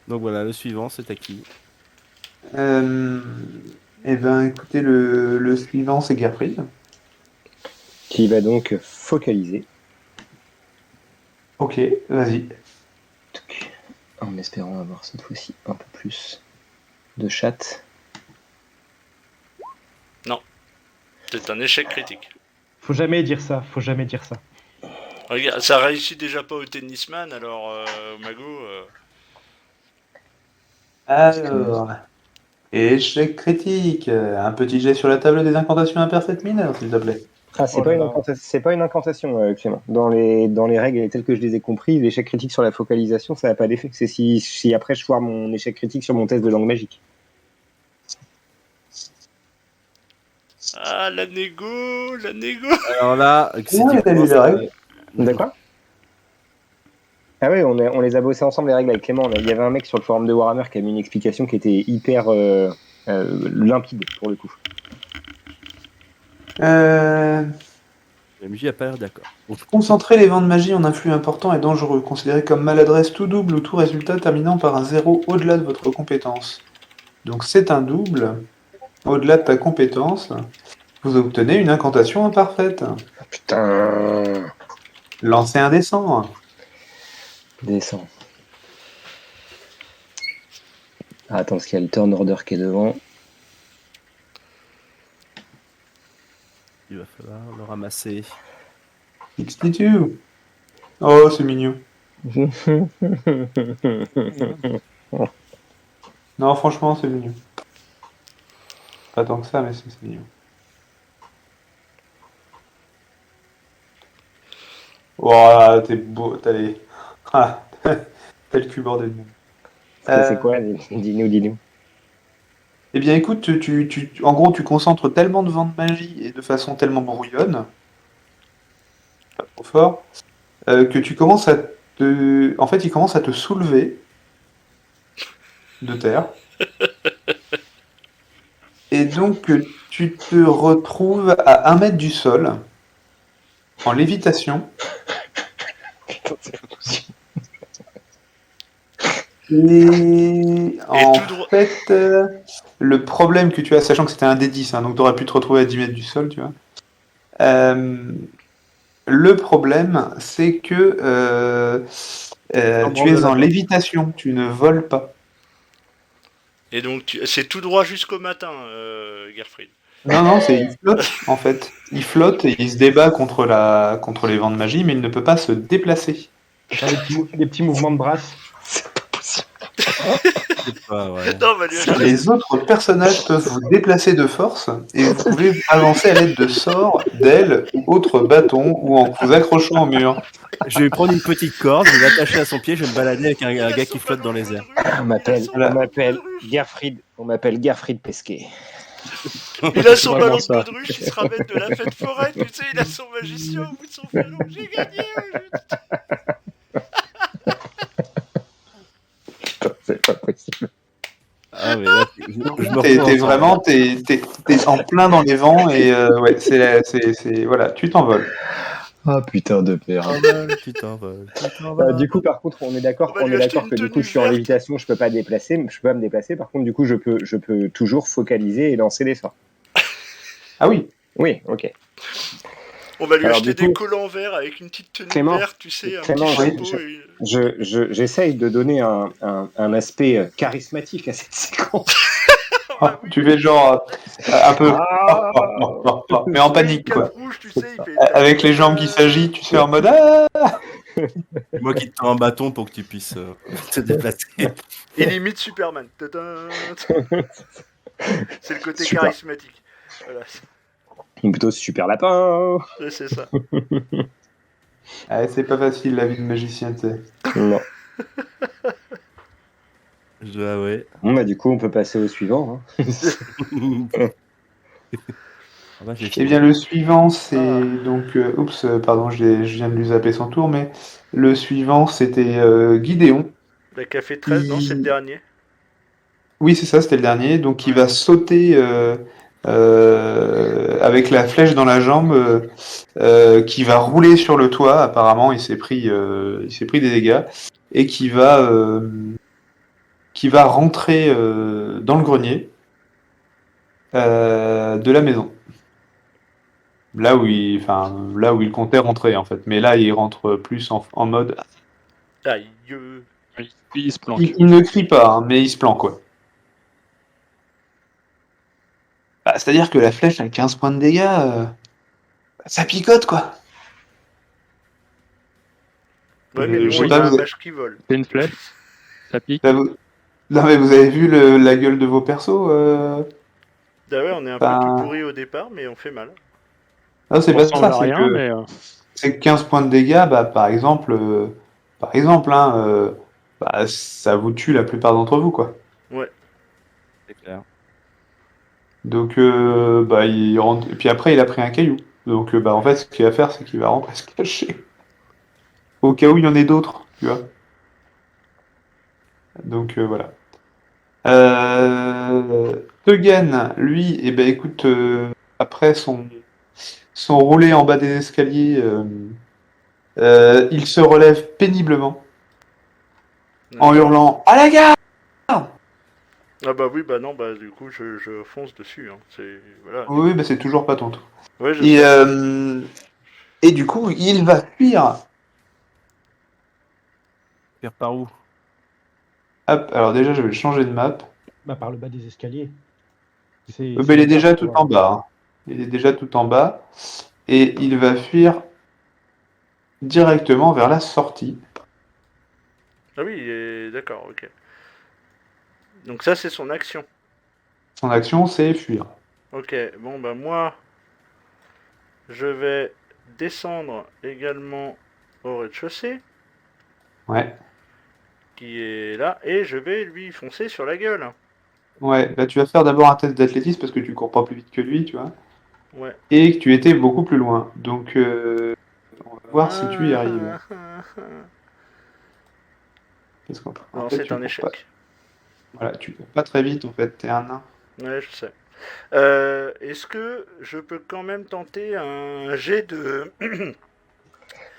Donc voilà, le suivant, c'est à qui? Eh ben, écoutez, le suivant, c'est Gerfried. Qui va donc focaliser. Ok, vas-y. En espérant avoir cette fois-ci un peu plus de chat. C'est un échec critique. Faut jamais dire ça, faut jamais dire ça. Regarde, ça réussit déjà pas au tennisman, alors Mago. Alors, échec critique. Un petit jet sur la table des incantations imperfaites mineures, s'il te plaît. Ah, c'est Oh pas, là une là. incantation, c'est pas une incantation, Clément. Dans les règles telles que je les ai compris, l'échec critique sur la focalisation, ça n'a pas d'effet. C'est si après je foire mon échec critique sur mon test de langue magique. Ah, la négo, la négo. Alors là, c'est Ouais, t'as lu les règles. D'accord. Ah oui, on les a bossé ensemble les règles avec Clément. Il y avait un mec sur le forum de Warhammer qui a mis une explication qui était hyper limpide pour le coup. Euh, Le MJ a pas l'air d'accord. Concentrer les vents de magie en un flux important est dangereux, considéré comme maladresse tout double ou tout résultat terminant par un 0 au-delà de votre compétence. Donc c'est un double. Au-delà de ta compétence, vous obtenez une incantation imparfaite. Putain. Lancez un descend. Descends. Ah, attends, parce qu'il y a le turn order qui est devant. Il va falloir le ramasser. 62. Oh, c'est mignon. Non, franchement, c'est mignon. Pas tant que ça, mais c'est mignon. Oh, t'es beau, t'as les... Ah, t'as le cul bordé de monde. C'est quoi? Dis-nous. Eh bien, écoute, en gros, tu concentres tellement de vents de magie et de façon tellement brouillonne, pas trop fort, que tu commences à te... En fait, il commence à te soulever de terre. Et donc, tu te retrouves à 1 mètre du sol, en lévitation. Et en tout droit. fait, le problème que tu as, sachant que c'était un D10, hein, donc tu aurais pu te retrouver à 10 mètres du sol, tu vois. Le problème, c'est que tu es en lévitation, tu ne voles pas. Et donc, c'est tout droit jusqu'au matin, Gerfried. Non, il flotte en fait. Il flotte et il se débat contre les vents de magie, mais il ne peut pas se déplacer. Faire des petits mouvements de brasse. Ouais. Non, Manu, Les autres personnages peuvent vous déplacer de force et vous pouvez avancer à l'aide de sorts, d'ailes ou autres bâtons ou en vous accrochant au mur. Je vais prendre une petite corde, je vais l'attacher à son pied, je vais me balader avec un gars qui flotte dans les airs. On m'appelle Gerfried Pesquet. Il a son Vraiment ballon de ça. baudruche, il se ramène de la fête foraine, tu sais, il a son magicien au bout de son ballon. J'ai gagné. C'est pas possible. Ah mais là, je me retrouve T'es en vraiment t'es en plein dans les vents et ouais, c'est voilà, tu t'envoles. Ah putain de merde. putain, Du coup, par contre, on est d'accord On va lui acheter une que du coup, tenue je suis en verte. lévitation, je peux pas me déplacer. Par contre, du coup, je peux toujours focaliser et lancer des sorts. Ah oui. Oui, ok. On va lui Alors, acheter du coup, des collants verts avec une petite tenue Clément, verte, tu sais, un Clément, petit chapeau. j'essaye de donner un aspect charismatique à cette séquence. Ah, tu fais genre un peu mais en panique Cap quoi. rouge, tu sais, il fait... Avec les jambes qui s'agitent, tu sais en mode ah. C'est moi qui te tends un bâton pour que tu puisses te déplacer. Et limite Superman. Tadam. C'est le côté Super. charismatique. Voilà, Ou plutôt super lapin. c'est ça. Ah, c'est pas facile la vie de magicien, tu sais. Non. Je dois avouer. Bon, bah, du coup, on peut passer au suivant. Hein. Ah bah, j'ai Eh fini. bien, le suivant, c'est Ah. donc. Oups, pardon, je viens de lui zapper son tour, mais le suivant, c'était Gideon. La café 13, non, c'est le Il- dernier. Oui, c'est ça, c'était le dernier. Donc, il Ouais. va sauter avec la flèche dans la jambe, qui va rouler sur le toit. Apparemment, il s'est pris des dégâts et qui va rentrer dans le grenier de la maison. Là où il comptait rentrer en fait. Mais là, il rentre plus en mode. Aïe. Il se planque. Il ne crie pas, hein, mais il se planque, ouais. Bah, c'est-à-dire que la flèche a 15 points de dégâts, ça picote quoi. Ouais, mais nous, Je sais on pas, a un mage qui vole. C'est une flèche, ça pique. là, non mais vous avez vu la gueule de vos persos Ah ouais, on est un peu tout enfin, pourri au départ, mais on fait mal. non, c'est Ça pas ressemble ça, à rien, mais c'est que 15 points de dégâts, bah, par exemple, hein, bah, ça vous tue la plupart d'entre vous quoi. Ouais. C'est clair. Donc, bah, il rentre. Et puis après, il a pris un caillou. Donc, bah, en fait, ce qu'il va faire, c'est qu'il va rentrer se cacher. Au cas où il y en ait d'autres, tu vois. Donc, voilà. Teugen, lui, eh ben, écoute, après son roulé en bas des escaliers, il se relève péniblement en D'accord. hurlant à la gare! Ah bah oui, bah non, bah du coup, je fonce dessus. Hein. C'est... Voilà. Oui, bah, c'est toujours pas ton tour. Ouais, je Et, sais. et du coup, il va fuir. Faire par où? Hop, alors déjà, je vais changer de map. Bah, par le bas des escaliers. C'est Bah, il est la gare déjà pour, tout en bas, hein. Il est déjà tout en bas. Et il va fuir directement vers la sortie. Ah oui, d'accord, ok. Donc ça, c'est son action. Son action, c'est fuir. Ok, bon bah moi, je vais descendre également au rez-de-chaussée, Ouais. qui est là, et je vais lui foncer sur la gueule. Ouais, bah, tu vas faire d'abord un test d'athlétisme parce que tu cours pas plus vite que lui, tu vois. Ouais. Et que tu étais beaucoup plus loin. Donc, on va voir si tu y arrives. Parce qu'en Non, fait, c'est tu un cours pas. échec. Voilà, tu cours pas très vite en fait, t'es un nain. Ouais, je sais. Est-ce que je peux quand même tenter un jet de...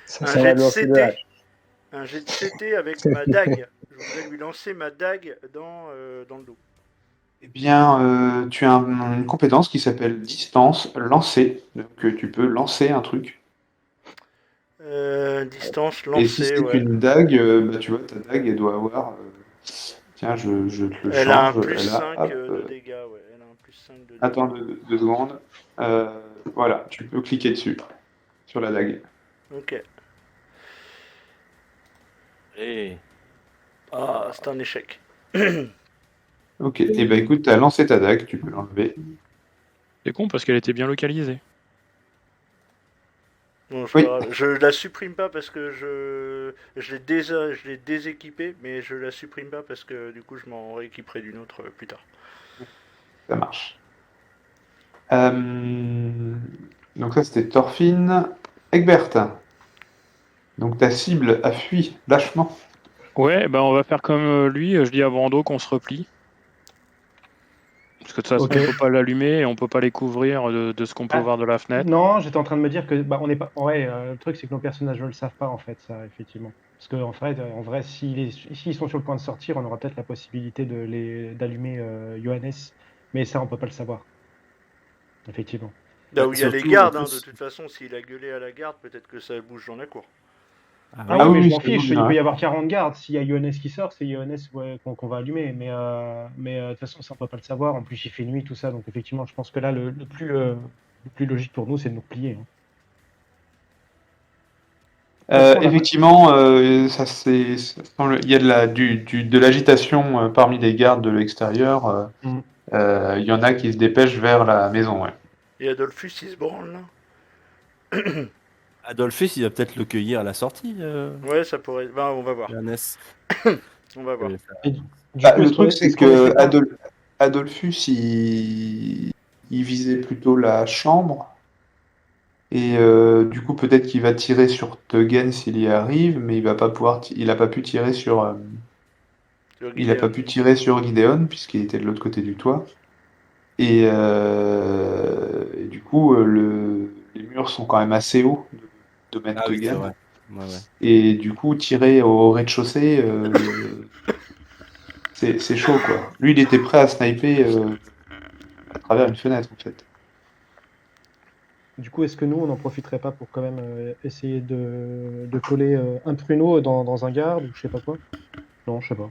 Ça, un ça jet va de lancer de CT? hache. Un jet de CT avec ma dague. Je voudrais lui lancer ma dague dans le dos. Eh bien, tu as une compétence qui s'appelle distance lancer. Donc, tu peux lancer un truc. Distance Et si lancée, c'est ouais. une dague, bah, tu vois, ta dague, elle doit avoir. Tiens, je te le Elle a un change. plus Elle a. 5 Hop, de dégâts, ouais. Elle a un plus 5 de attends dégâts. 2 secondes. Voilà, tu peux cliquer dessus, sur la dague. Ok. Et Ah, c'est un échec. Ok, et bah écoute, t'as lancé ta dague, tu peux l'enlever. c'est con parce qu'elle était bien localisée. Bon, c'est Oui. pas grave. Je la supprime pas parce que je l'ai déséquipée, mais je la supprime pas parce que du coup je m'en rééquiperai d'une autre plus tard. Ça marche. Donc ça, c'était Thorfinn. Egbert. Donc ta cible a fui lâchement. Ouais, bah on va faire comme lui. Je dis à Brando qu'on se replie. Parce que de toute façon, Ok. on peut pas l'allumer et on peut pas les couvrir de ce qu'on peut Ah, voir de la fenêtre. Non, j'étais en train de me dire que bah, on est pas. Ouais, le truc c'est que nos personnages ne le savent pas en fait, ça effectivement. Parce que en vrai, s'ils sont sur le point de sortir, on aura peut-être la possibilité d'allumer Johannes, mais ça on peut pas le savoir. Effectivement. Là où il y a les surtout, en gardes, hein, de plus. toute façon, s'il a gueulé à la garde, peut-être que ça bouge dans la cour. Ah Ah oui. oui, mais oui, je m'en c'est bon, fiche, il ouais. peut y avoir 40 gardes. S'il y a Johannes qui sort, c'est Johannes ouais, qu'on va allumer. Mais de toute façon, ça on peut pas le savoir. En plus, il fait nuit, tout ça. Donc effectivement, je pense que là, le plus logique pour nous, c'est de nous plier. Hein. Est-ce qu'on a- Effectivement, il y a de l'agitation parmi les gardes de l'extérieur. Hmm. Il y en a qui se dépêchent vers la maison. Ouais. Et Adolphus, il se branle là. Adolphus, il va peut-être le cueillir à la sortie, Ouais, ça pourrait. Ben, on va voir. Johannes. On va voir. Et du Bah, coup, le est-ce truc, qu'on c'est est-ce qu'on essaie que pas Adolphus, il visait plutôt la chambre. Et du coup, peut-être qu'il va tirer sur Teugen s'il y arrive, mais il va pas pouvoir. Il a pas pu tirer sur. Il a pas pu tirer sur Gideon puisqu'il était de l'autre côté du toit. Et du coup, les murs sont quand même assez hauts de domaine Ah oui, c'est Teugen. vrai. Ouais, ouais. Et du coup, tirer au rez-de-chaussée, c'est chaud quoi. Lui, il était prêt à sniper à travers une fenêtre en fait. Du coup, est-ce que nous, on n'en profiterait pas pour quand même essayer de coller un pruneau dans un garde ou je sais pas quoi? Non, je sais pas.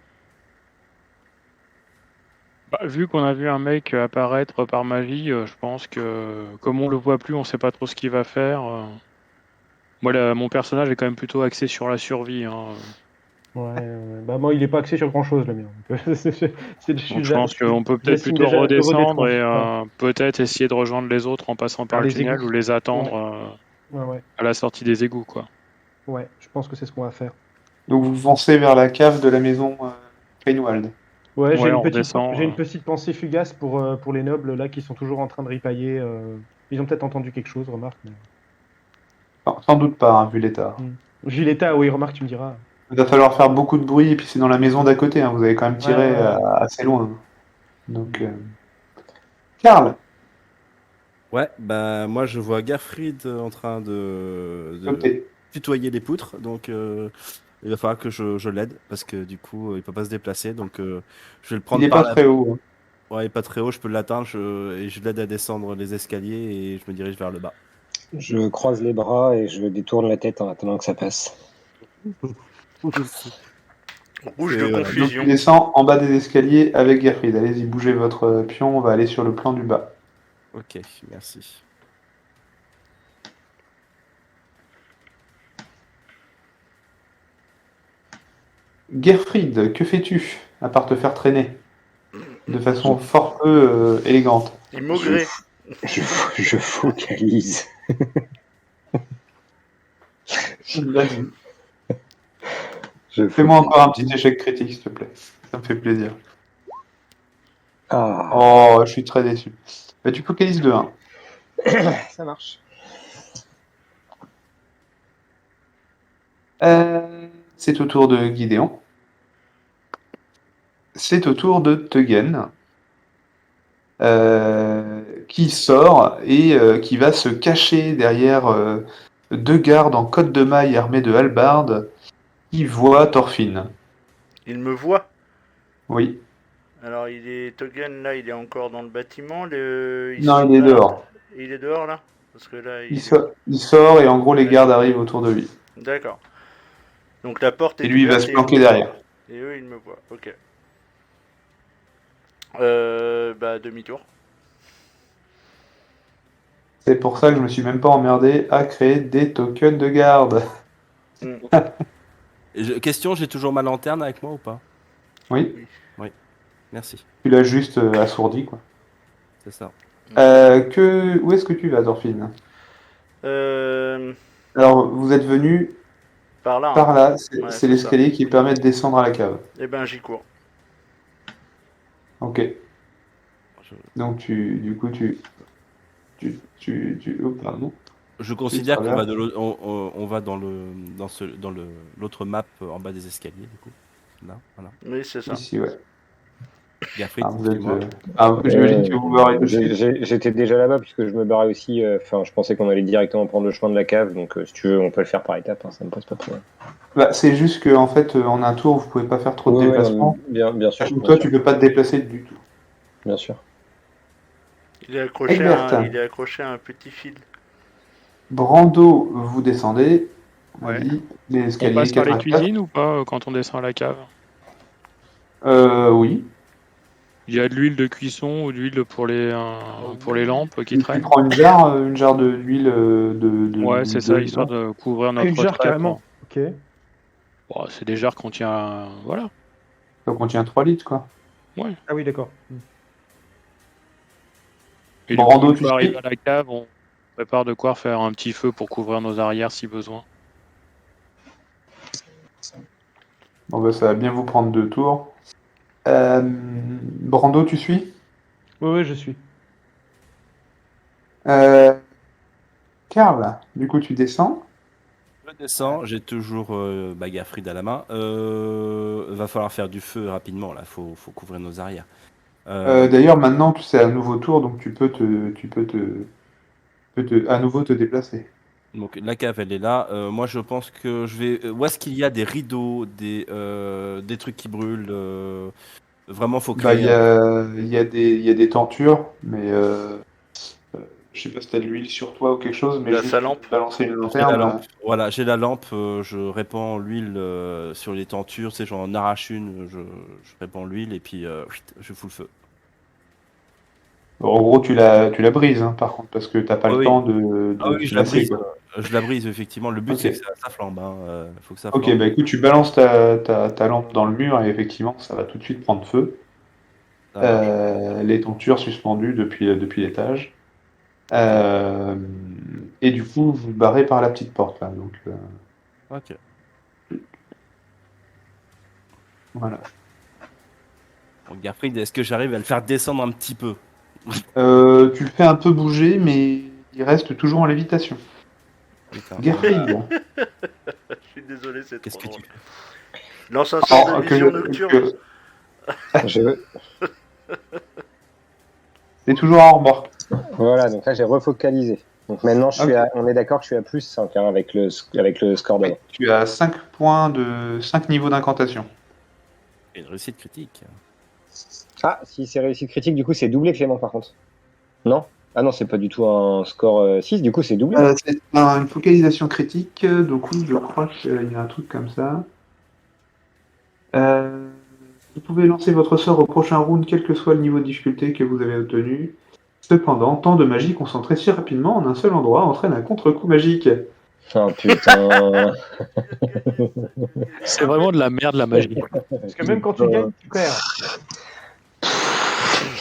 Bah, vu qu'on a vu un mec apparaître par magie, je pense que comme on le voit plus, on sait pas trop ce qu'il va faire. Moi, mon personnage est quand même plutôt axé sur la survie. Hein. Ouais, bah moi, il est pas axé sur grand-chose, le mien. Donc, Donc je pense qu'on peut je peut-être l'estime plutôt déjà heureux d'être redescendre en et vie. Ouais. peut-être essayer de rejoindre les autres en passant par Par le les tunnel égouts. ou les attendre Ouais, à la sortie des égouts, quoi. ouais, je pense que c'est ce qu'on va faire. Donc vous foncez vers la cave de la maison Greenwald. Ouais, Ouais, on redescend. j'ai une petite pensée fugace pour les nobles là qui sont toujours en train de ripailler. Ils ont peut-être entendu quelque chose, remarque. Mais... Enfin, sans doute pas, hein, vu l'état. Giletta, oui, remarque, tu me diras. Il va falloir faire beaucoup de bruit, et puis c'est dans la maison d'à côté, hein, vous avez quand même tiré Ouais. assez loin. Donc, Karl, Ouais, bah moi je vois Garfried en train de côté. tutoyer les poutres, donc il va falloir que je l'aide parce que du coup il peut pas se déplacer, donc je vais le Il prendre n'est par pas la... très haut. Hein. Ouais, il est pas très haut, je peux l'atteindre et je l'aide à descendre les escaliers et je me dirige vers le bas. Je croise les bras et je détourne la tête en attendant que ça passe. Rouge de Et voilà. Donc confusion. tu descends en bas des escaliers avec Gerfried. Allez-y, bougez votre pion, on va aller sur le plan du bas. Ok, merci. Gerfried, que fais-tu à part te faire traîner de façon fort peu élégante? Il maugré. Je focalise. Vas-y. Je Fais-moi encore un focalise. petit échec critique, s'il te plaît. Ça me fait plaisir. Ah, Oh, je suis très déçu. Bah, tu focalises de 1. ça marche. C'est au tour de Gideon. C'est au tour de Teugen. Qui sort et qui va se cacher derrière 2 gardes en cotte de maille armés de hallebardes qui voient Thorfinn. Il me voit. Oui. Alors il est Togen là, il est encore dans le bâtiment. Non, il est dehors. Il est dehors là. Parce que là Il sort et en gros les gardes arrivent autour de lui. D'accord. Donc la porte est Et lui il va ouverte se planquer derrière. et eux ils me voient. Ok. Bah demi-tour. C'est pour ça que je me suis même pas emmerdé à créer des tokens de garde. Question, j'ai toujours ma lanterne avec moi ou pas? Oui, Merci, tu l'as juste assourdi quoi. c'est ça. Où est-ce que tu vas, Thorfinn? Alors vous êtes venu Par là. par là, Ouais, c'est c'est l'escalier qui permet de descendre à la cave. Et ben j'y cours. Ok. Je, Donc du coup oh, pardon. je considère qu'on va travers. on va dans l'autre map en bas des escaliers du coup. Là, voilà. Oui c'est ça. Ici, ouais. Garfried, Ah, vous êtes, suis-moi. j'imagine que vous vous barrez aussi. J'étais déjà là-bas puisque je me barrais aussi. Enfin, je pensais qu'on allait directement prendre le chemin de la cave. Donc, si tu veux, on peut le faire par étapes. Hein, ça me pose pas de problème. Bah, c'est juste qu'en fait, en un tour, vous pouvez pas faire trop de Ouais, déplacements. bien sûr. Sachant que Bien toi, sûr, tu peux pas te déplacer du tout. bien sûr. Il est accroché Egbert, il est accroché à un petit fil. Brando, vous descendez. Ouais. Vas-y, les On escaliers passe par 4 les à 4. cuisines ou pas quand on descend à la cave? Oui. Il y a de l'huile de cuisson ou de l'huile pour les lampes qui Tu traînent? prends une jarre d'huile Ouais, c'est ça, histoire de couvrir Ah, une notre jarre trait. carrément. Ok. Bon, c'est des jarres qu'on tient. Voilà. Ça contient 3 litres, quoi. Ouais. Ah oui, d'accord. Et Brando, une tu fois arrivé suis. à la cave, on prépare de quoi faire un petit feu pour couvrir nos arrières si besoin. Bon, bah, ça va bien vous prendre 2 tours. Brando, tu suis? Oui, je suis. Karl, du coup, tu descends. Je descends, j'ai toujours Gafrid à la main. Va falloir faire du feu rapidement, là. Faut couvrir nos arrières. D'ailleurs, maintenant, c'est un nouveau tour, donc tu peux à nouveau te déplacer. Donc la cave, elle est là. Moi, je pense que je vais. Où est-ce qu'il y a des rideaux, des trucs qui brûlent vraiment, faut Bah, créer. il y a des tentures, mais je sais pas si t'as de l'huile sur toi ou quelque chose, mais La juste sa lampe. balancer une J'ai la lanterne. lampe. Voilà, j'ai la lampe. Je répands l'huile sur les tentures. C'est j'en arrache une, je répands l'huile et puis je fous le feu. En gros, tu la brises, hein, par contre, parce que t'as pas Oui, le oui. temps de Ah oui, je la lasser, brise. quoi. Je la brise effectivement. Le but Ok. c'est que ça flambe. Hein. Faut que ça Ok, flambe. bah écoute, tu balances ta lampe dans le mur et effectivement, ça va tout de suite prendre feu. Ça marche. Les tentures suspendues depuis l'étage. Euh, et du coup, vous barrez par la petite porte, là. Donc, Ok. voilà. Donc Garfried, est-ce que j'arrive à le faire descendre un petit peu? Tu le fais un peu bouger, mais il reste toujours en lévitation. Putain. Gerfried. Je suis désolé, c'est Qu'est-ce trop que drôle. tu Lance un sort Oh, de vision nocturne. Je- C'est toujours en remorque. Voilà, donc là j'ai refocalisé. Donc maintenant Ok. on est d'accord que je suis à plus 5 hein, avec le score d'avant. Tu as 5 niveaux d'incantation. une réussite critique? Ah, si c'est réussite critique, du coup c'est doublé Clément par contre. Non? Ah non, c'est pas du tout un score 6, du coup c'est doublé. C'est une focalisation critique, donc oui, je crois qu'il y a un truc comme ça. Vous pouvez lancer votre sort au prochain round, quel que soit le niveau de difficulté que vous avez obtenu. Cependant, tant de magie concentrée si rapidement en un seul endroit entraîne un contre-coup magique. Oh putain. C'est vraiment de la merde, la magie. Parce que même quand tu gagnes, tu perds.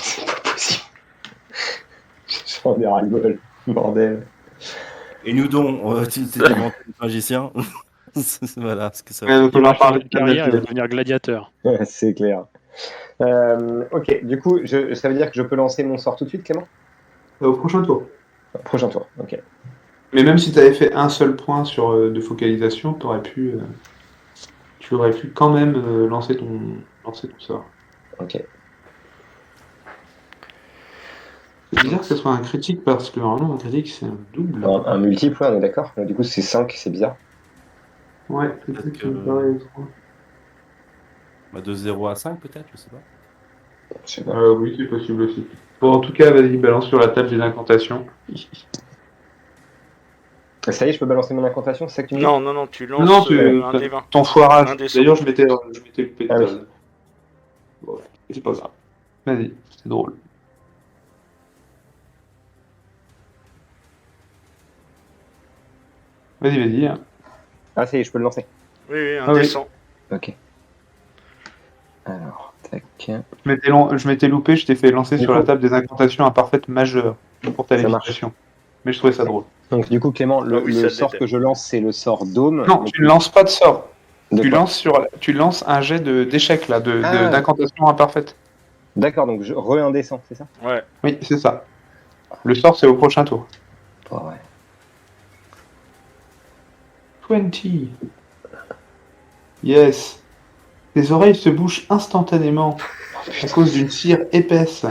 C'est pas possible. J'en ai ras-le-bol, bordel. Et nous donc, tu t'es inventé le magicien. Voilà ce que ça Ouais, fait. donc on en Il va changer parle de carrière, il va devenir gladiateur. C'est clair. Ok, du coup, ça veut dire que je peux lancer mon sort tout de suite, Clément? au prochain tour. Prochain tour, ok. Mais même si tu avais fait un seul point de focalisation, tu aurais pu quand même lancer ton sort. Ok. C'est bizarre que ce soit un critique parce que normalement un critique c'est un double. Un multiple, ouais, on est d'accord. Du coup, c'est 5, c'est bizarre. Ouais, c'est ça qui me paraît étrange. De 0 à 5 peut-être, je sais pas. Je sais pas. Oui, c'est possible aussi. Bon, en tout cas, vas-y, balance sur la table des incantations. Ça y est, je peux balancer mon incantation, c'est ça que tu me dis? Non, tu lances Non, un des 20. ton foirage. Un des 100. D'ailleurs, je m'étais loupé de Ah oui. table. Bon, c'est pas grave. Vas-y, c'est drôle. Vas-y. Hein. Ah, ça y est, je peux le lancer. Oui, un Ah des oui. 100. Ok. Alors, tac. Je m'étais loupé, je t'ai fait lancer Du sur coup- la table des incantations imparfaites majeures pour ta Ça marche. lévitation. Mais je trouvais ça drôle. Donc, du coup, Clément, Ah oui, ça le sort l'était. que je lance, c'est le sort Dôme. Non, tu ne lances pas de sort. De Tu quoi lances un jet d'échec là, Ah. d'incantation imparfaite. D'accord, donc un des 100, c'est ça? Ouais. Oui, c'est ça. Le sort, c'est au prochain tour. Oh, ouais. 20. Yes. Tes oreilles se bouchent instantanément à cause d'une cire épaisse.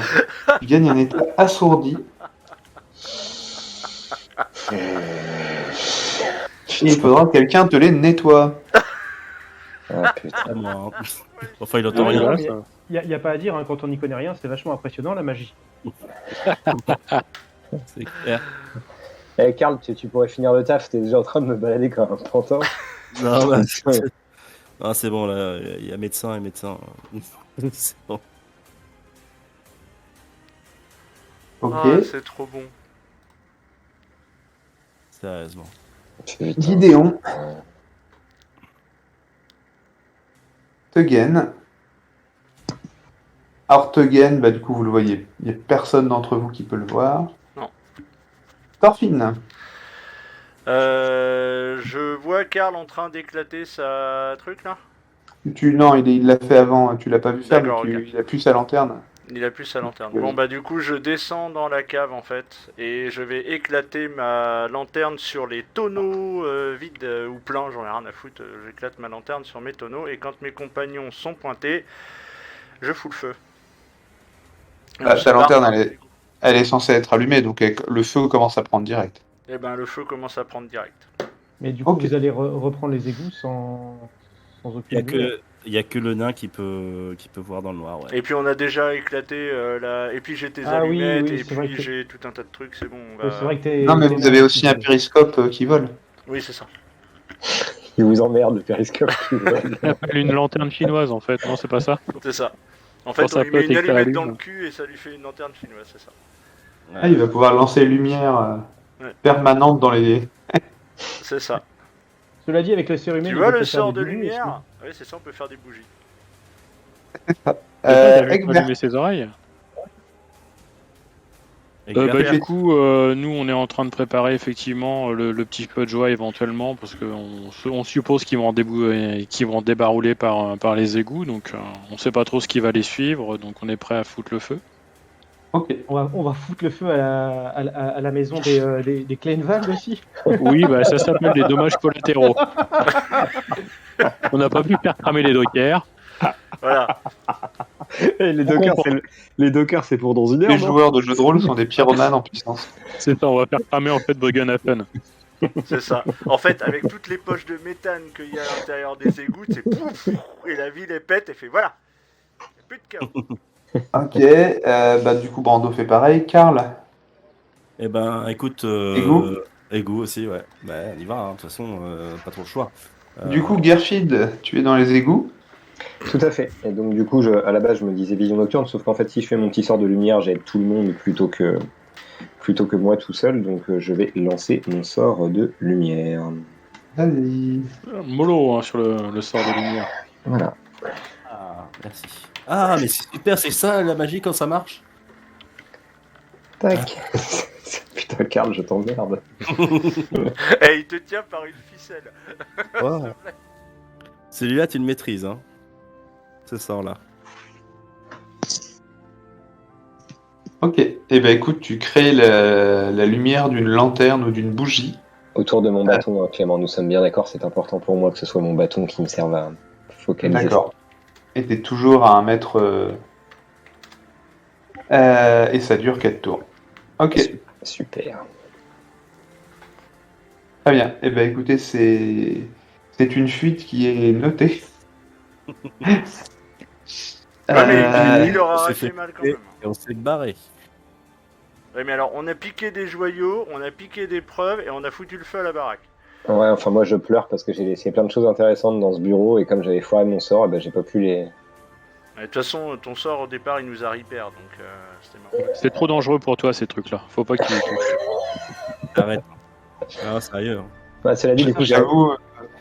Tu gagnes un état assourdi. Et il faudra que quelqu'un te les nettoie. Ah, putain. À moi, hein. Enfin, il entend Non, rien. non, Voilà, mais ça. Il n'y a pas à dire, hein, quand on n'y connaît rien, c'est vachement impressionnant la magie. C'est clair. Eh, Karl, tu pourrais finir le taf, t'es déjà en train de me balader comme un pantin. Non, bah, ah, c'est bon, là, il y a médecin et médecin. C'est bon. Ok. Ah, c'est trop bon. Sérieusement. Gideon. Teugen. Alors Teugen, bah du coup vous le voyez. Il n'y a personne d'entre vous qui peut le voir. Non. Thorfinn. Je vois Karl en train d'éclater sa truc là. Non, il l'a fait avant, tu l'as pas vu faire, mais D'accord, ok. il a plus sa lanterne. Il a plus sa lanterne. Bon bah du coup je descends dans la cave en fait et je vais éclater ma lanterne sur les tonneaux vides ou pleins, j'en ai rien à foutre, j'éclate ma lanterne sur mes tonneaux et quand mes compagnons sont pointés, je fous le feu. Et on se Ta barre lanterne, dans les égouts. elle est censée être allumée, donc le feu commence à prendre direct. Et ben le feu commence à prendre direct. Mais du coup, Ok. vous allez reprendre les égouts sans Il aucune y a lumière. il y a que le nain qui peut voir dans le noir. Ouais. Et puis on a déjà éclaté et puis j'ai tes Ah oui, allumettes oui, et c'est vrai puis que- j'ai tout un tas de trucs, c'est bon. on Oui, va- c'est vrai que t'es. Non, mais t'es vous nain avez aussi un donc, périscope qui vole. Oui c'est ça. Il vous emmerde le périscope. Ça s'appelle une lanterne chinoise en fait, non c'est pas ça? C'est ça. En Quand fait ça on lui met pète une et que ça allumette dans allume. le cul et ça lui fait une lanterne chinoise, c'est ça. Ah, il va pouvoir lancer lumière Ouais. permanente dans les... C'est ça. Cela dit, avec le cérumen, Tu il vois peut le peut-être faire sort des de bougies lumière? Oui c'est ça, on peut faire des bougies. T'as vu Egbert, allumer ses oreilles? Egbert, Bah, du coup, nous, on est en train de préparer effectivement le petit feu de joie éventuellement, parce qu'on suppose qu'ils vont, qu'ils vont débarrouler par les égouts, donc on sait pas trop ce qui va les suivre, donc on est prêt à foutre le feu. ok. On va foutre le feu à la maison des Kleinwald aussi. Oui, bah ça s'appelle des dommages collatéraux. On n'a pas pu faire cramer les dockers. Voilà. Et les dockers, c'est pour dans une heure, Les non joueurs de jeux de rôle sont des pyromanes en puissance. C'est ça, on va faire cramer en fait Bruggenhafen. C'est ça. En fait, avec toutes les poches de méthane qu'il y a à l'intérieur des égouts, c'est pouf, et la ville est pète et fait voilà. Il n'y a plus de chaos. Ok, bah du coup Brando fait pareil. Karl, Eh ben, écoute, Égout égout aussi, ouais. Bah, on y va, hein, de toute façon, pas trop le choix. du coup Gerfid, tu es dans les égouts. Tout à fait. Et donc du coup, à la base, je me disais vision nocturne, sauf qu'en fait, si je fais mon petit sort de lumière, j'aide tout le monde plutôt que moi tout seul. Donc je vais lancer mon sort de lumière. Vas-y. Mollo hein, sur le sort de lumière. Voilà. Ah, merci. Ah, mais c'est super, c'est ça la magie quand ça marche? Tac. Putain, Karl, je t'emmerde. Et il te tient par une ficelle. Wow. Celui-là, tu le maîtrises, hein. Ce sort-là. Ok. Et ben écoute, tu crées la lumière d'une lanterne ou d'une bougie. Autour de mon bâton, hein, Clément, nous sommes bien d'accord, c'est important pour moi que ce soit mon bâton qui me serve à focaliser. D'accord. Et t'es toujours à 1 mètre. Et ça dure 4 tours. Ok. Super. Très bien. Eh ben écoutez, c'est une fuite qui est notée. Ouais, mais il leur on a s'est fait fait mal quand Et même. on s'est barré. Ouais, mais alors, on a piqué des joyaux, on a piqué des preuves et on a foutu le feu à la baraque. Ouais, enfin moi je pleure parce que j'ai laissé plein de choses intéressantes dans ce bureau et comme j'avais foiré mon sort, eh ben, j'ai pas pu les... De toute façon, ton sort au départ, il nous a repair, donc c'était marrant. C'est trop dangereux pour toi ces trucs-là. Faut pas que tu les touches. Arrête. Ah, sérieux. Bah, cela dit, du coup, j'ai J'avoue,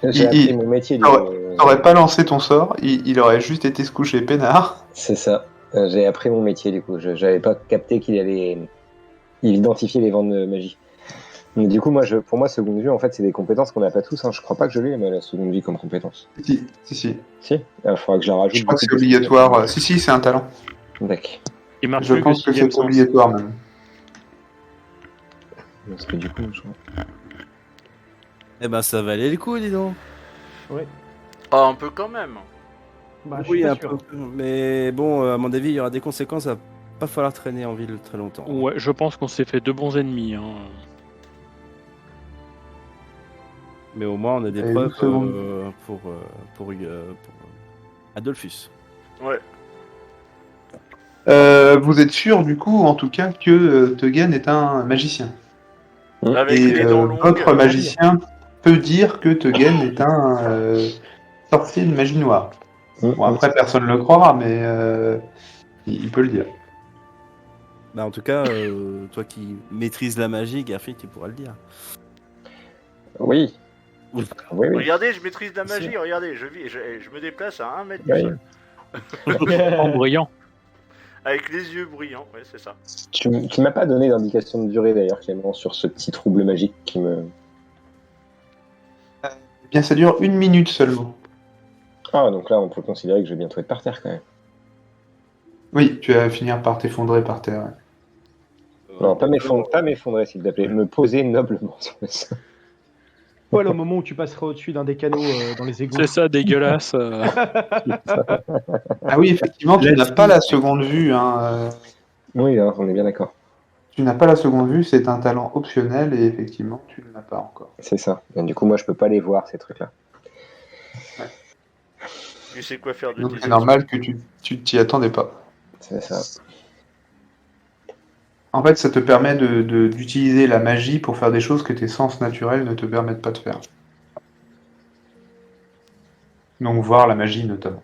appris il- mon métier. Du Ah coup, ouais. t'aurais pas lancé ton sort, il aurait juste été se coucher peinard. c'est ça. J'ai appris mon métier du coup. J'avais pas capté qu'il allait identifier les vents de magie. Donc, du coup, pour moi, seconde vue, en fait, c'est des compétences qu'on n'a pas tous. Hein. Je crois pas que je l'ai, mais la seconde vue comme compétence. Si. Si. Il faudra que je la rajoute. Je crois que du c'est coup, obligatoire. Si, c'est un talent. D'accord. Il marche Je plus pense que sixième c'est sens. obligatoire même. Parce que du coup, Eh ben, ça valait le coup, dis donc. Ah, un peu quand même. Bah, je Oui, suis pas un sûr. peu. Mais bon, à mon avis, il y aura des conséquences. Ça va pas falloir traîner en ville très longtemps. Ouais, je pense qu'on s'est fait 2 bons ennemis. Hein. Mais au moins, on a des Et preuves une seconde. pour Adolphus. Ouais. Vous êtes sûr du coup, en tout cas, que Teugen est un magicien. Avec Et les dents longues. votre magicien peut dire que Teugen est un sorcier de magie noire. Bon, après, personne ne le croira, mais il peut le dire. Bah, en tout cas, toi qui maîtrises la magie, Garfield, tu pourras le dire. Oui. Oui. Oui, oui. Regardez, je maîtrise la Bien magie, sûr. regardez, je me déplace à 1 mètre du Oui. sol. En brillant. Avec les yeux brillants, ouais, c'est ça. Tu m'as pas donné d'indication de durée d'ailleurs, Clément, sur ce petit trouble magique qui me. Eh bien, ça dure 1 minute seulement. Ah, donc là, on peut considérer que je vais bientôt être par terre quand même. Oui, tu vas finir par t'effondrer par terre. Ouais. Non, pas m'effondrer, s'il te plaît. Me poser noblement sur le sol. Voilà, au moment où tu passeras au-dessus d'un des canaux dans les égouts. C'est ça, dégueulasse. Ah oui, effectivement, tu Let's n'as pas go. la seconde vue. Hein, Oui, hein, on est bien d'accord. tu n'as pas la seconde vue, c'est un talent optionnel et effectivement, tu ne l'as pas encore. C'est ça. Et du coup, moi, je peux pas les voir, ces trucs-là. Tu sais quoi faire de Donc tes c'est normal que tu t'y attendais pas. C'est ça. En fait, ça te permet d'utiliser la magie pour faire des choses que tes sens naturels ne te permettent pas de faire. Donc voir la magie notamment.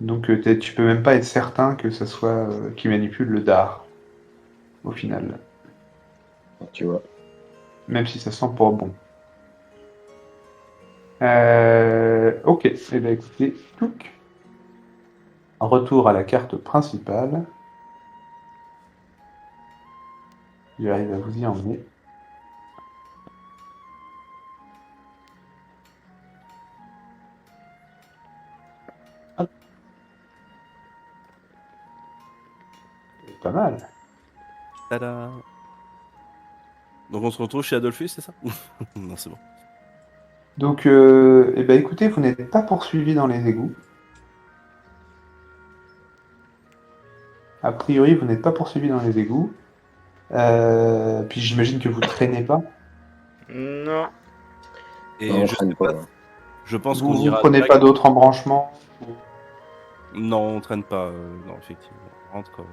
Donc tu peux même pas être certain que ça soit qui manipule le dard, au final. Tu vois. Même si ça sent pas bon. Ok, et bien écoutez, touc. Retour à la carte principale. J'arrive à vous y emmener. Hop. C'est pas mal. Tada. Donc on se retrouve chez Adolphus, c'est ça? Non, c'est bon. Donc, eh ben, écoutez, vous n'êtes pas poursuivi dans les égouts. A priori, vous n'êtes pas poursuivi dans les égouts. Puis j'imagine que vous traînez pas. Non. Et Non, on je traîne sais pas. pas, je pense Vous qu'on ne ira prenez direct- pas d'autres embranchements. Non, on traîne pas. Non, effectivement. On rentre quoi.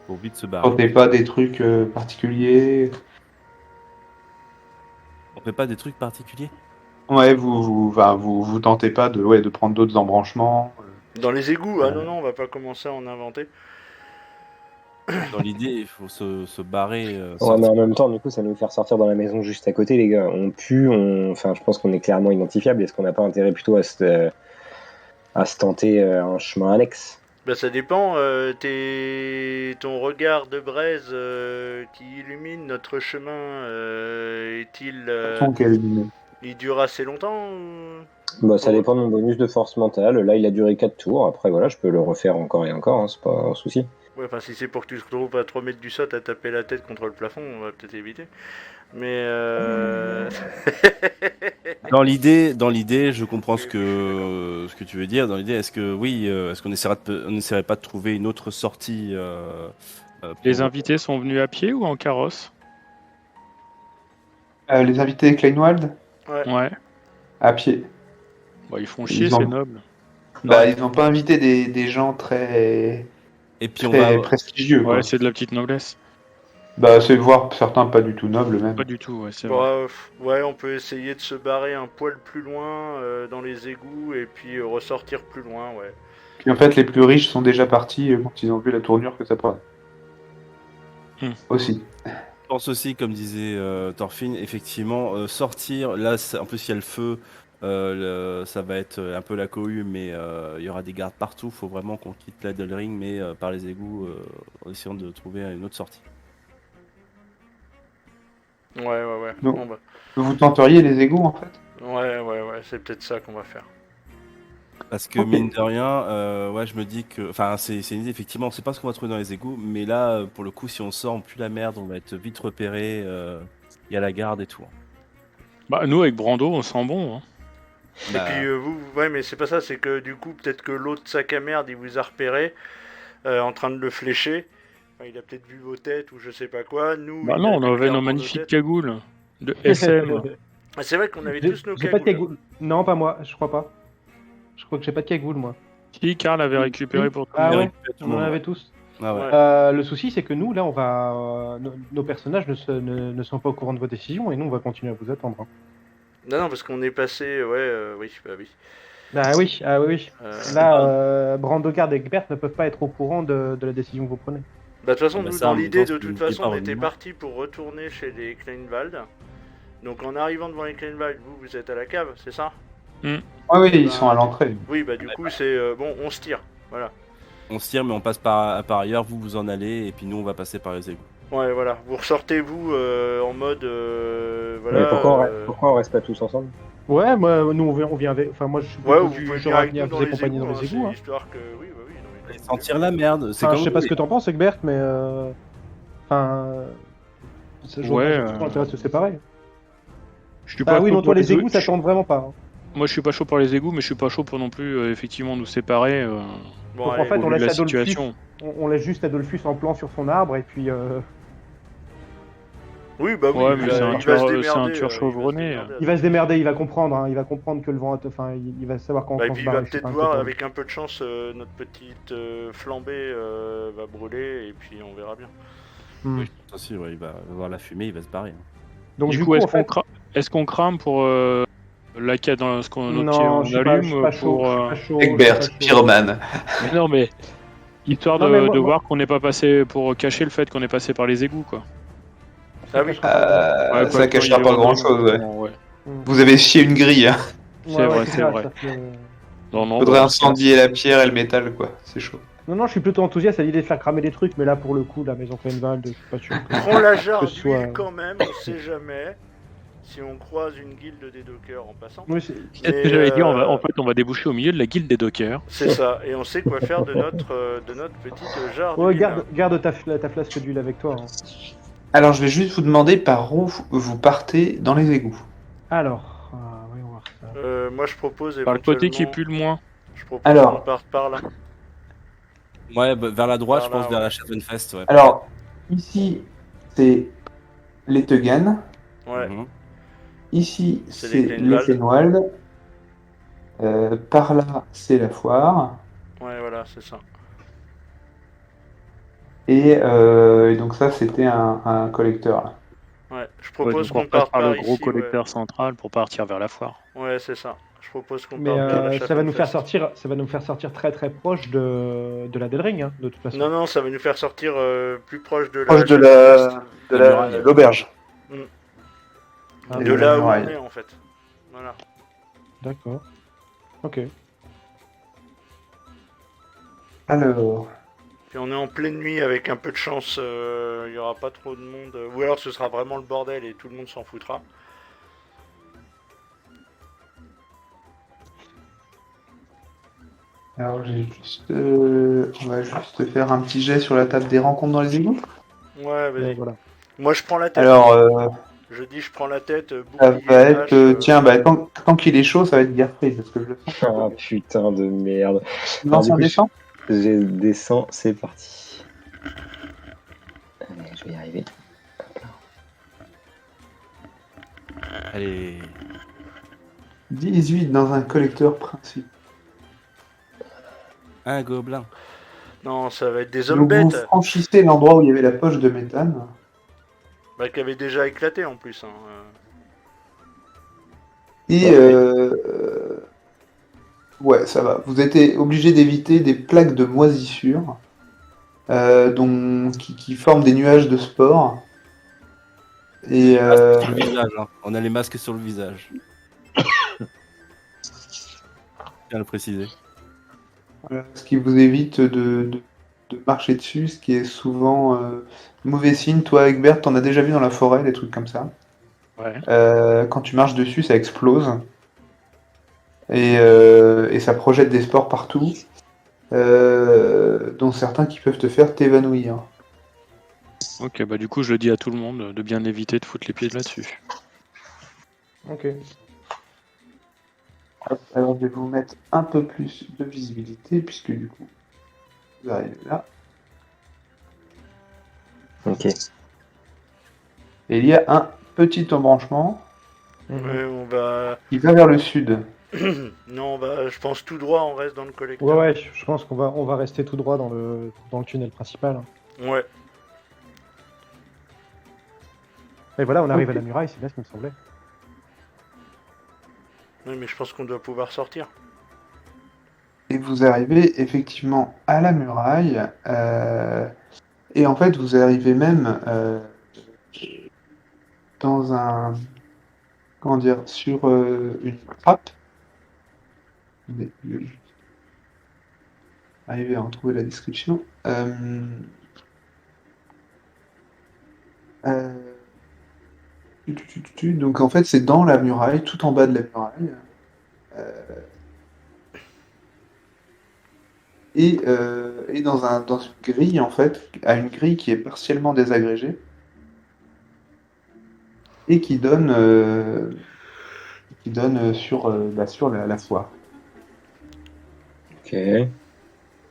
Faut vite se Vous barrer. prenez pas des trucs particuliers. On fait pas des trucs particuliers. Ouais, vous tentez pas de prendre d'autres embranchements. Dans les égouts, ah non, non, on va pas commencer à en inventer. Dans l'idée, il faut se barrer. Ouais, sortir. mais en même temps, du coup, ça va nous faire sortir dans la maison juste à côté, les gars. On pue, enfin, je pense qu'on est clairement identifiable. Est-ce qu'on n'a pas intérêt plutôt à se tenter un chemin annexe? Bah ça dépend, ton regard de braise qui illumine notre chemin, Façon qu'elle illumine. il dure assez longtemps ou... Bah, ça Ouais. dépend de mon bonus de force mentale. Là, il a duré 4 tours. Après, voilà, je peux le refaire encore et encore, hein, c'est pas un souci. Ouais, enfin si c'est pour que tu te retrouves à 3 mètres du sol à taper la tête contre le plafond, on va peut-être éviter. Mais Dans l'idée, je comprends ce que tu veux dire. Dans l'idée, est-ce qu'on n'essaierait pas de trouver une autre sortie pour- Les invités sont venus à pied ou en carrosse? Les invités Kleinwald Ouais. à pied. Bah, ils font Ils chier, ont- c'est noble. Bah, ils n'ont pas invité des gens très, Et puis on très va. prestigieux. Quoi. Ouais, c'est de la petite noblesse. Bah, c'est voir certains pas du tout nobles même. Pas du tout, ouais, c'est vrai. ouais, on peut essayer de se barrer un poil plus loin dans les égouts et puis ressortir plus loin, ouais. Puis en fait, les plus riches sont déjà partis quand ils ont vu la tournure que ça prenait. Aussi. Je pense aussi, comme disait Thorfinn, effectivement, sortir, là, en plus il y a le feu, ça va être un peu la cohue, mais il y aura des gardes partout, faut vraiment qu'on quitte la Ring, mais par les égouts, en essayant de trouver une autre sortie. Ouais. Donc- Bon, bah, Vous tenteriez les égouts en fait ouais, c'est peut-être ça qu'on va faire. Parce que Ok. mine de rien, ouais, je me dis que, enfin, c'est une idée, effectivement, on sait pas ce qu'on va trouver dans les égouts, mais là, pour le coup, si on sort, on pue la merde, on va être vite repéré, il y a la garde et tout. Bah, nous, avec Brando, on sent bon. Hein. Bah, Et puis ouais, mais c'est pas ça, c'est que du coup, peut-être que l'autre sac à merde, il vous a repéré en train de le flécher. Enfin, il a peut-être vu vos têtes ou je sais pas quoi. Nous, Bah il non, a on vu avait clairement nos nos magnifiques têtes. cagoules de SM. Ah, c'est vrai qu'on avait J'ai tous nos j'ai pas de cagoules. cagoule. Non, pas moi, je crois pas. Je crois que j'ai pas de cagoule, moi. Qui Karl avait récupéré pour tout le Ah monde. ouais, tout le on en monde, avait ouais. tous. Ah ouais. Ouais. Le souci, c'est que nous, là, on va. Nos personnages ne sont pas au courant de vos décisions et nous, on va continuer à vous attendre. Hein. Non, parce qu'on est passé, oui, bah oui. Ah oui. Euh, Là, Brandogard et Egbert ne peuvent pas être au courant de la décision que vous prenez. Bah de toute façon, Bah, nous ça, dans en même l'idée, temps, de c'est toute une façon, on plupart était du parti pour retourner chez les Kleinwald. Donc en arrivant devant les Kleinwald, vous êtes à la cave, c'est ça? Ah oui, ils sont à l'entrée. Oui, bah du coup c'est bon, on se tire, voilà. On se tire, mais on passe par ailleurs, vous en allez, et puis nous, on va passer par les égouts. Ouais, voilà. Vous ressortez, vous, en mode... voilà. Mais pourquoi on reste pas tous ensemble? Ouais, moi, nous, on vient avec. Enfin, moi, je suis Ouais, plutôt vous du pouvez genre venir à avec nous venir dans vous les accompagner égouts, dans les c'est égouts. Hein. histoire que... Oui, bah oui, non, mais... Allez sentir la merde. C'est Enfin, comme je sais pas vous, ce que t'en penses, Egbert, mais. Enfin. Je vois Ouais, pas trop l'intérêt de se séparer. je suis Ah pas oui, chaud non, pour toi, les égouts, ça je- tente vraiment pas. Hein. Moi, je suis pas chaud pour les égouts, mais je suis pas chaud pour non plus, effectivement, nous séparer Bon, Donc, en allez, fait, au on vu de laisse la Adolphus. situation. On laisse juste Adolphus en plan sur son arbre, et puis. oui, bah oui, Ouais, mais c'est un il va se tueur, c'est un démerder. tueur il va se chevronné. démerder Il va avec se démerder, il va comprendre. Hein, il va comprendre que le vent. Enfin, il va savoir quand Bah, et on puis se il va barrer. C'est peut-être pas voir, inquiétant. avec un peu de chance, notre petite flambée va brûler, et puis on verra bien. Hmm. Oui, je pense aussi, ouais, il va voir la fumée, il va se barrer. Hein. Donc, Du du coup, coup, en fait. est-ce qu'on crame pour dans ce qu'on Non, on allume je suis pas chaud. pour. Je suis pas chaud. Egbert, je suis pas chaud. pyromane. Mais non, mais histoire Non, mais de moi- voir qu'on n'est pas passé pour cacher le fait qu'on est passé par les égouts, quoi. Ça Ah oui. cachera pas. Ouais, Ça quand il y cachera a pas des grand vandalismes, chose, ouais. justement, ouais. Hmm. Vous avez scié une grille, hein. C'est vrai, c'est c'est ça, vrai. ça fait- Non, non, Faudrait bah, dans ce cas-là. incendier la pierre et le métal, quoi. C'est chaud. Non, je suis plutôt enthousiaste à l'idée de faire cramer des trucs, mais là, pour le coup, la maison Fenwald, je suis pas sûr. Prends la jarre Que ce soit- d'huile quand même, on sait jamais. Si on croise une guilde des dockers en passant. Oui, C'est ce que j'avais dit, en fait, on va déboucher au milieu de la guilde des dockers. C'est ça, et on sait quoi faire de notre petite jarre Ouais, d'huile. garde ta flasque d'huile avec toi. Hein. Alors, je vais juste vous demander par où vous partez dans les égouts. Alors, voyons voir ça. Moi je propose Par le côté qui éventuellement... pue le moins. Je propose Alors. qu'on parte par là. Ouais, bah, vers la droite, Par je pense, là, vers ouais. la Châtelaine-Fest, ouais. Alors, ici, c'est les Teugen. Ouais. Mhm. Ici, C'est c'est les les Kleinwald. Kleinwald. Par là, c'est la foire. Ouais, voilà, c'est ça. Et donc ça, c'était un collecteur, là. Ouais, je Ouais, propose donc on qu'on repasse parte par le par gros ici. collecteur central pour partir vers la foire. Ouais, c'est ça. Je propose qu'on Mais parte vers la ça va nous faire Châtelaine-Fest. sortir, ça va nous faire sortir très très proche de la Dead Ring, hein, de toute façon. Non, non, ça va nous faire sortir plus proche de la Proche de Châtelaine-Fest. La muraille. l'auberge. Ah, Et De la là où muraille. on est en fait. Voilà. D'accord. Ok. Alors, Puis on est en pleine nuit avec un peu de chance, il y aura pas trop de monde. Ou alors ce sera vraiment le bordel et tout le monde s'en foutra. on va juste faire un petit jet sur la table des rencontres dans les égouts. Ouais, Et vas-y. voilà. Moi je prends la tête. Alors, Je dis je prends la tête, ça bouclier, va être... hache, tiens, bah, tant qu'il est chaud, ça va être Gerfried, parce que je le sens. Ah putain de merde. Lance du un coup, descend. Je descends, c'est parti. Allez, je vais y arriver. Allez. 18 dans un collecteur principal. Un gobelin. Non, ça va être des hommes Donc vous bêtes. franchissez l'endroit où il y avait la poche de méthane. Bah, qui avait déjà éclaté en plus. Hein. Et ouais, ça va. Vous êtes obligé d'éviter des plaques de moisissure qui forment des nuages de spores. Et Masque sur le visage, hein. On a les masques sur le visage. Bien le préciser. voilà, ce qui vous évite de marcher dessus, ce qui est souvent mauvais signe. Toi, Egbert, t'en as déjà vu dans la forêt, des trucs comme ça. Ouais. Quand tu marches dessus, ça explose. Et ça projette des spores partout, dont certains qui peuvent te faire t'évanouir. Ok, bah du coup, je le dis à tout le monde de bien éviter de foutre les pieds là-dessus. Ok. Hop, alors je vais vous mettre un peu plus de visibilité, puisque du coup, vous arrivez là. Ok. Et il y a un petit embranchement Ouais, on va. qui va vers le sud. Non, bah, je pense tout droit, on reste dans le collecteur. Ouais, je pense qu'on va rester tout droit dans le tunnel principal. Ouais. Et voilà, on arrive Ok. à la muraille, c'est bien ce qui me semblait. Oui, mais je pense qu'on doit pouvoir sortir. Et vous arrivez effectivement à la muraille. Et en fait, vous arrivez même dans un... Comment dire? Sur une trappe. Attendez, je vais juste arriver à en trouver la description. Euh, Donc en fait, c'est dans la muraille, tout en bas de la muraille. Euh, et dans une grille, en fait, à une grille qui est partiellement désagrégée et qui donne sur la foire. Ok.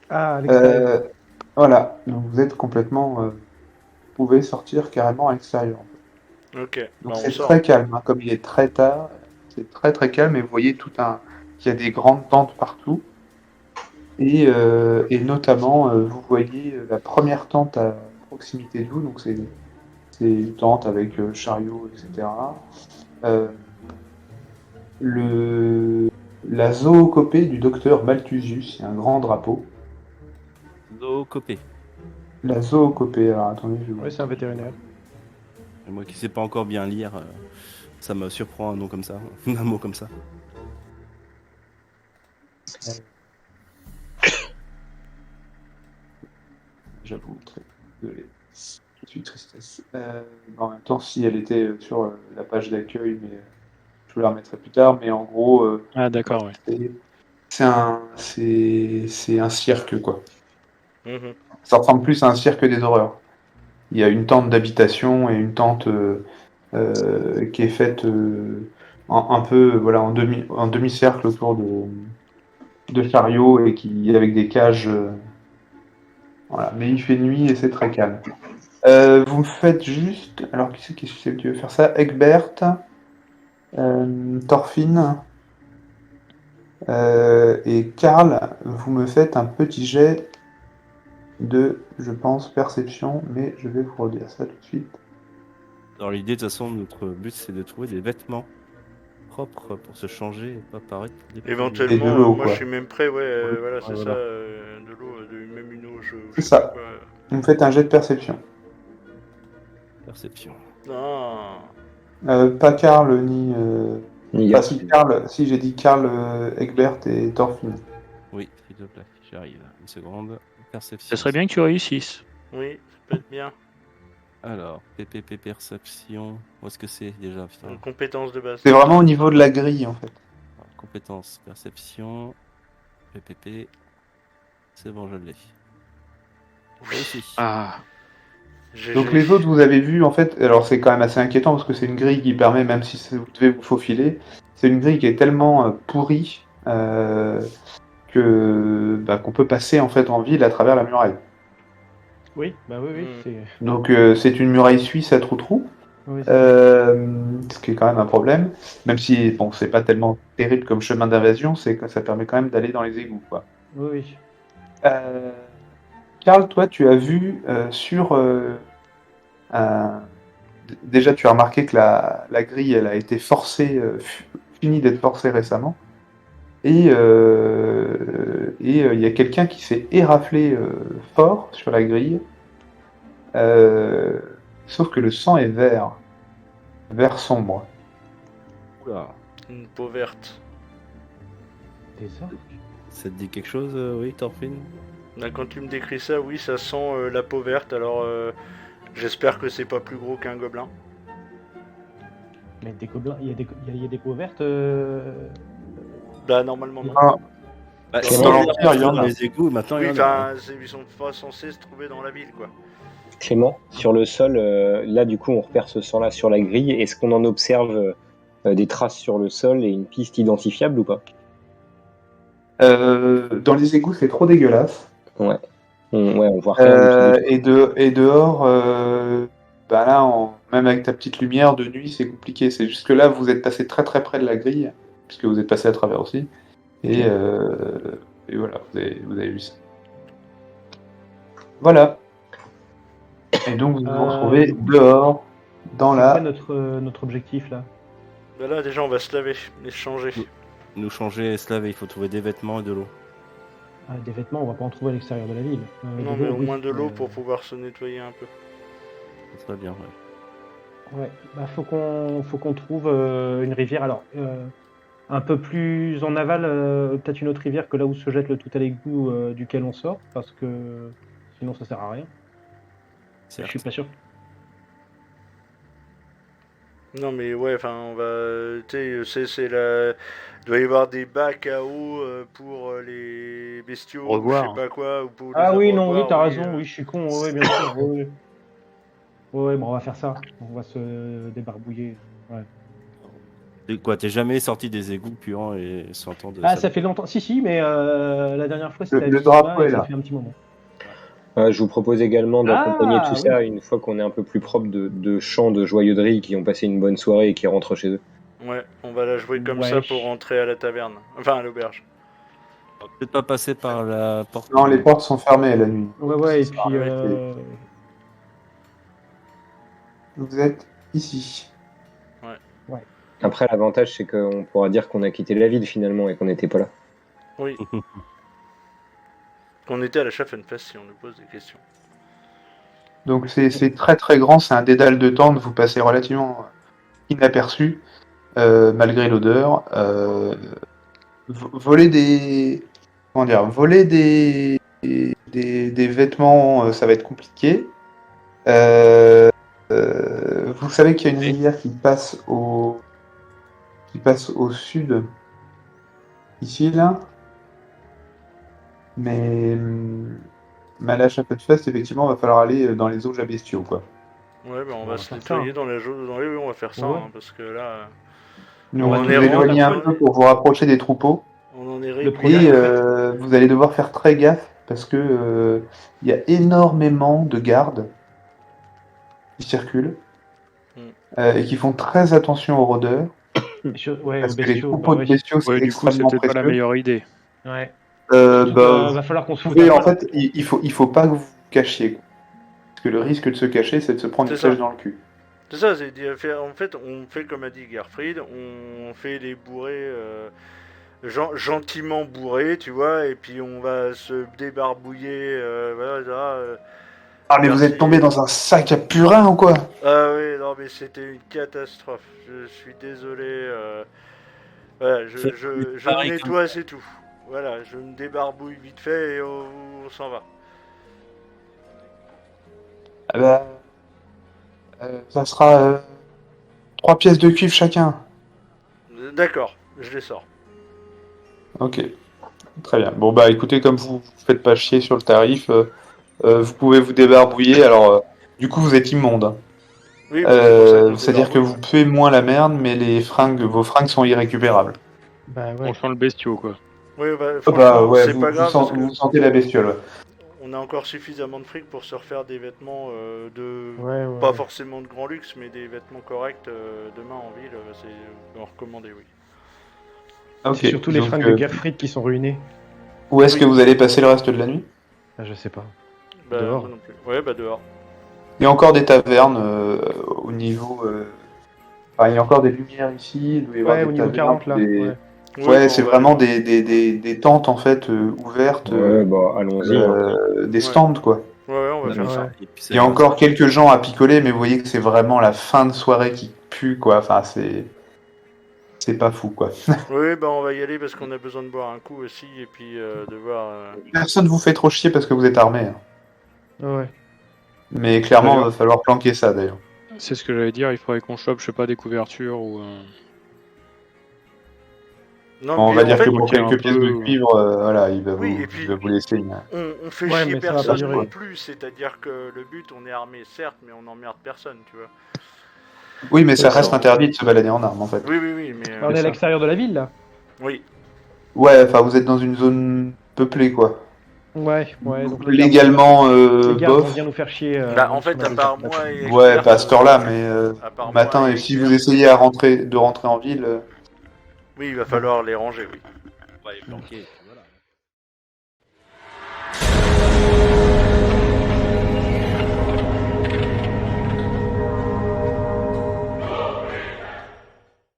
Ah, à l'extérieur. Voilà, donc vous êtes complètement. Vous pouvez sortir carrément à l'extérieur. Ok, Donc bah on c'est sort. très calme, hein, comme il est très tard, c'est très très calme et vous voyez qu'il y a des grandes tentes partout et notamment vous voyez la première tente à proximité de vous, donc c'est une tente avec chariot, etc. Euh, le, la zoocopée du docteur Malthusius, il y a un grand drapeau. Zoocopée. La zoocopée, alors attendez, je vais Oui, c'est un vétérinaire. Et moi qui sais pas encore bien lire, ça me surprend un nom comme ça, un mot comme ça. J'avoue, très désolé. Je suis tristesse. En même temps, si elle était sur la page d'accueil, mais je vous la remettrai plus tard. Mais en gros, Ah, d'accord, ouais. c'est un cirque, quoi. Mhm. Ça ressemble plus à un cirque des horreurs. Il y a une tente d'habitation et une tente qui est faite un peu voilà, en demi-cercle autour de chariots et qui avec des cages. Voilà. Mais il fait nuit et c'est très calme. Vous me faites juste. Alors, qui c'est que tu veux faire ça? Egbert, Thorfinn et Karl, vous me faites un petit jet de, je pense, perception, mais je vais vous redire ça tout de suite. Dans l'idée, de toute façon, notre but c'est de trouver des vêtements propres pour se changer et pas paraître dépaysé. Et Éventuellement, de l'eau, moi quoi. je suis même prêt, ouais, Oui, voilà, ouais, c'est voilà. ça, de l'eau, même une eau, je C'est sais pas ça. quoi. Vous me faites un jet de perception. Perception. Ah, Pas Karl ni. Ni Enfin, Garfield. si, Karl, si j'ai dit Karl, Egbert et Thorfinn. Oui, s'il te plaît, j'arrive. Une seconde. Perception. Ce serait bien que tu réussisses. oui, ça peut être bien. Alors, PPP perception. Où est-ce que c'est déjà? Putain. Une compétence de base. C'est vraiment au niveau de la grille, en fait. Alors, compétence perception. PPP. C'est bon, je l'ai. Réussi. Ah, Donc GG. les autres, vous avez vu, en fait, alors c'est quand même assez inquiétant parce que c'est une grille qui permet, même si vous devez vous faufiler, c'est une grille qui est tellement pourrie qu'on peut passer en fait en ville à travers la muraille. Oui, bah oui, Hmm. c'est. Donc c'est une muraille suisse à trou-trou, Oui, ce qui est quand même un problème, même si bon, c'est pas tellement terrible comme chemin d'invasion, c'est que ça permet quand même d'aller dans les égouts, quoi. Oui. Karl, toi, tu as vu déjà, tu as remarqué que la grille, elle a été forcée, finie d'être forcée récemment. Et il y a quelqu'un qui s'est éraflé fort sur la grille. Sauf que le sang est vert. Vert sombre. Oula. Une peau verte. Des orques. Ça te dit quelque chose, oui, Thorfinn? Là, quand tu me décris ça, oui, ça sent la peau verte, alors j'espère que c'est pas plus gros qu'un gobelin. Mais des gobelins, il y a des peaux vertes. Bah, normalement, non. Ah, Bah, Dans si l'Empire, il y en dans a. les égouts, maintenant Oui, il y en a. enfin, ils sont pas censés se trouver dans la ville, quoi. Clément, sur le sol, là du coup on repère ce sang-là sur la grille. Est-ce qu'on en observe des traces sur le sol et une piste identifiable ou pas? Dans les égouts, c'est trop dégueulasse. Ouais. On voit rien du tout. Et dehors, bah là, même avec ta petite lumière de nuit, c'est compliqué. C'est juste que là, vous êtes passé très très près de la grille, puisque vous êtes passé à travers aussi. Et, Ok. et voilà, vous avez vu ça. Voilà. Et donc, vous vous retrouvez dehors, dans C'est quoi la. notre objectif là? Bah là, déjà, on va se laver et se changer. Nous changer et se laver, il faut trouver des vêtements et de l'eau. Ah, des vêtements, on va pas en trouver à l'extérieur de la ville. Non, De mais l'eau, au oui, moins de l'eau mais- pour pouvoir se nettoyer un peu. Ça serait bien, ouais. Ouais, bah faut qu'on trouve une rivière. Alors, un peu plus en aval, peut-être une autre rivière que là où se jette le tout à l'égout duquel on sort, parce que sinon ça sert à rien. Je Certes. suis pas sûr. Non mais ouais, enfin on va, tu sais, c'est la, il doit y avoir des bacs à eau pour les bestiaux, ou je Revoir. sais pas quoi, ou pour Ah les oui, non, oui, abreuvoirs, t'as raison, euh. oui, je suis con, ouais, bien sûr. Ouais, ouais, bon, on va faire ça. On va se débarbouiller. Ouais. T'es jamais sorti des égouts puants et sentant de Ah, ça fait longtemps. Si, mais la dernière fois, c'était à Le Vizima drapeau est et ça là. fait un petit moment. Je vous propose également d'accompagner Ah, tout ça une fois qu'on est un peu plus propre de chants de joyeuderie qui ont passé une bonne soirée et qui rentrent chez eux. Ouais, on va la jouer comme Ouais. ça pour rentrer à la taverne, enfin à l'auberge. Peut-être pas passer par la porte. Non, les portes sont fermées la nuit. Ouais, et Ça puis. sert à rien d'être- Vous êtes ici. Après, l'avantage, c'est qu'on pourra dire qu'on a quitté la ville finalement et qu'on n'était pas là. Oui. Qu'on était à la Schaffenfest si on nous pose des questions. Donc c'est très très grand, c'est un dédale de tentes, vous passez relativement inaperçu, malgré l'odeur. Voler des... Comment dire? Voler des vêtements, ça va être compliqué. Vous savez qu'il y a une rivière qui passe au sud, ici, là. Mais à la Chapelle-Fest, effectivement, va falloir aller dans les eaux bestiaux, quoi. Ouais, bah on On va va se faire nettoyer ça, dans la oui, on va faire ça, Ouais. hein, parce que là, Nous, On on va en nous est éloigner un rendu- peu pour vous rapprocher des troupeaux. on en est Le réduit. Et vous allez devoir faire très gaffe parce que il y a énormément de gardes qui circulent et qui font très attention aux rôdeurs Ouais, parce aux que les bestiaux, troupeaux bah de bestiaux c'est Ouais, du coup, c'est extrêmement peut-être pas la précieux. meilleure idée. ouais. Bah, Va falloir qu'on se vous foute pouvez, un en poil. fait, il faut pas que vous vous cachiez, quoi. Parce que le risque de se cacher, c'est de se prendre une C'est ça. flèche dans le cul. C'est ça, en fait, on fait comme a dit Gerfried, on fait les bourrés gentiment bourrés, tu vois, et puis on va se débarbouiller, voilà, là, Ah mais vous êtes tombé dans un sac à purin ou quoi? Ah oui, non mais c'était une catastrophe, je suis désolé, voilà, je me pareil nettoie, c'est tout. Voilà, je me débarbouille vite fait et on s'en va. Ah bah, ça sera 3 pièces de cuivre chacun. D'accord, je les sors. Ok, très bien. Bon bah écoutez, comme vous faites pas chier sur le tarif, vous pouvez vous débarbouiller. Alors, du coup, vous êtes immonde, hein. Oui, bah, c'est pour ça qu'on se C'est-à-dire que débarbouille, vous puez moins la merde, mais vos fringues sont irrécupérables. Bah On ouais. sent le bestiau, quoi. ouais. Oui, bah, Ah bah franchement, ouais, c'est pas grave parce que vous sentez la bestiole. Ouais. on a encore suffisamment de fric pour se refaire des vêtements de... Ouais, Pas ouais. forcément de grand luxe, mais des vêtements corrects demain en ville, c'est recommandé, oui. Ok. C'est surtout les donc, fringues de Gerfried qui sont ruinées. où est-ce Oui. que vous allez passer le reste de la nuit? Ah, je sais pas. Bah, Dehors. moi non plus. Ouais, bah dehors. Il y a encore des tavernes au niveau. Enfin, il y a encore des lumières ici. Il doit y avoir Ouais, des au niveau tavernes, 40 là. des- Ouais. Ouais, bon, c'est on va vraiment aller- des tentes en fait ouvertes, Ouais, bah allons-y. des stands quoi. Ouais, on va faire ça. Ouais. Il y a encore quelques gens à picoler, mais vous voyez que c'est vraiment la fin de soirée qui pue quoi. Enfin, c'est pas fou quoi. Oui, bah on va y aller parce qu'on a besoin de boire un coup aussi et puis de voir. Personne vous fait trop chier parce que vous êtes armé. Hein. Ouais. Mais clairement, Très il va falloir planquer ça d'ailleurs. C'est ce que j'allais dire, il faudrait qu'on chope, je sais pas, des couvertures ou... Non, On puis va en dire fait, que pour bloquer un quelques pièces de peu. cuivre, voilà, Oui, et puis- il va vous laisser une. on fait Ouais, chier mais ça va pas personne durer. non plus. C'est-à-dire que le but, on est armé certes, mais on n'emmerde personne, tu vois. Oui, mais ça ça, reste interdit de se balader en armes en fait. Oui, mais. On est à ça. l'extérieur de la ville là. Oui. Ouais, enfin, vous êtes dans une zone peuplée quoi. Ouais. Donc Légalement, les gardes vont bof. bien nous faire chier. Bah, en si fait, on a à des part gardes. moi et. Ouais, Egbert, pas à cette heure-là, mais à part matin. moi Et si Egbert, vous essayez de rentrer en ville, Oui, il va falloir les ranger, oui. On va les planquer.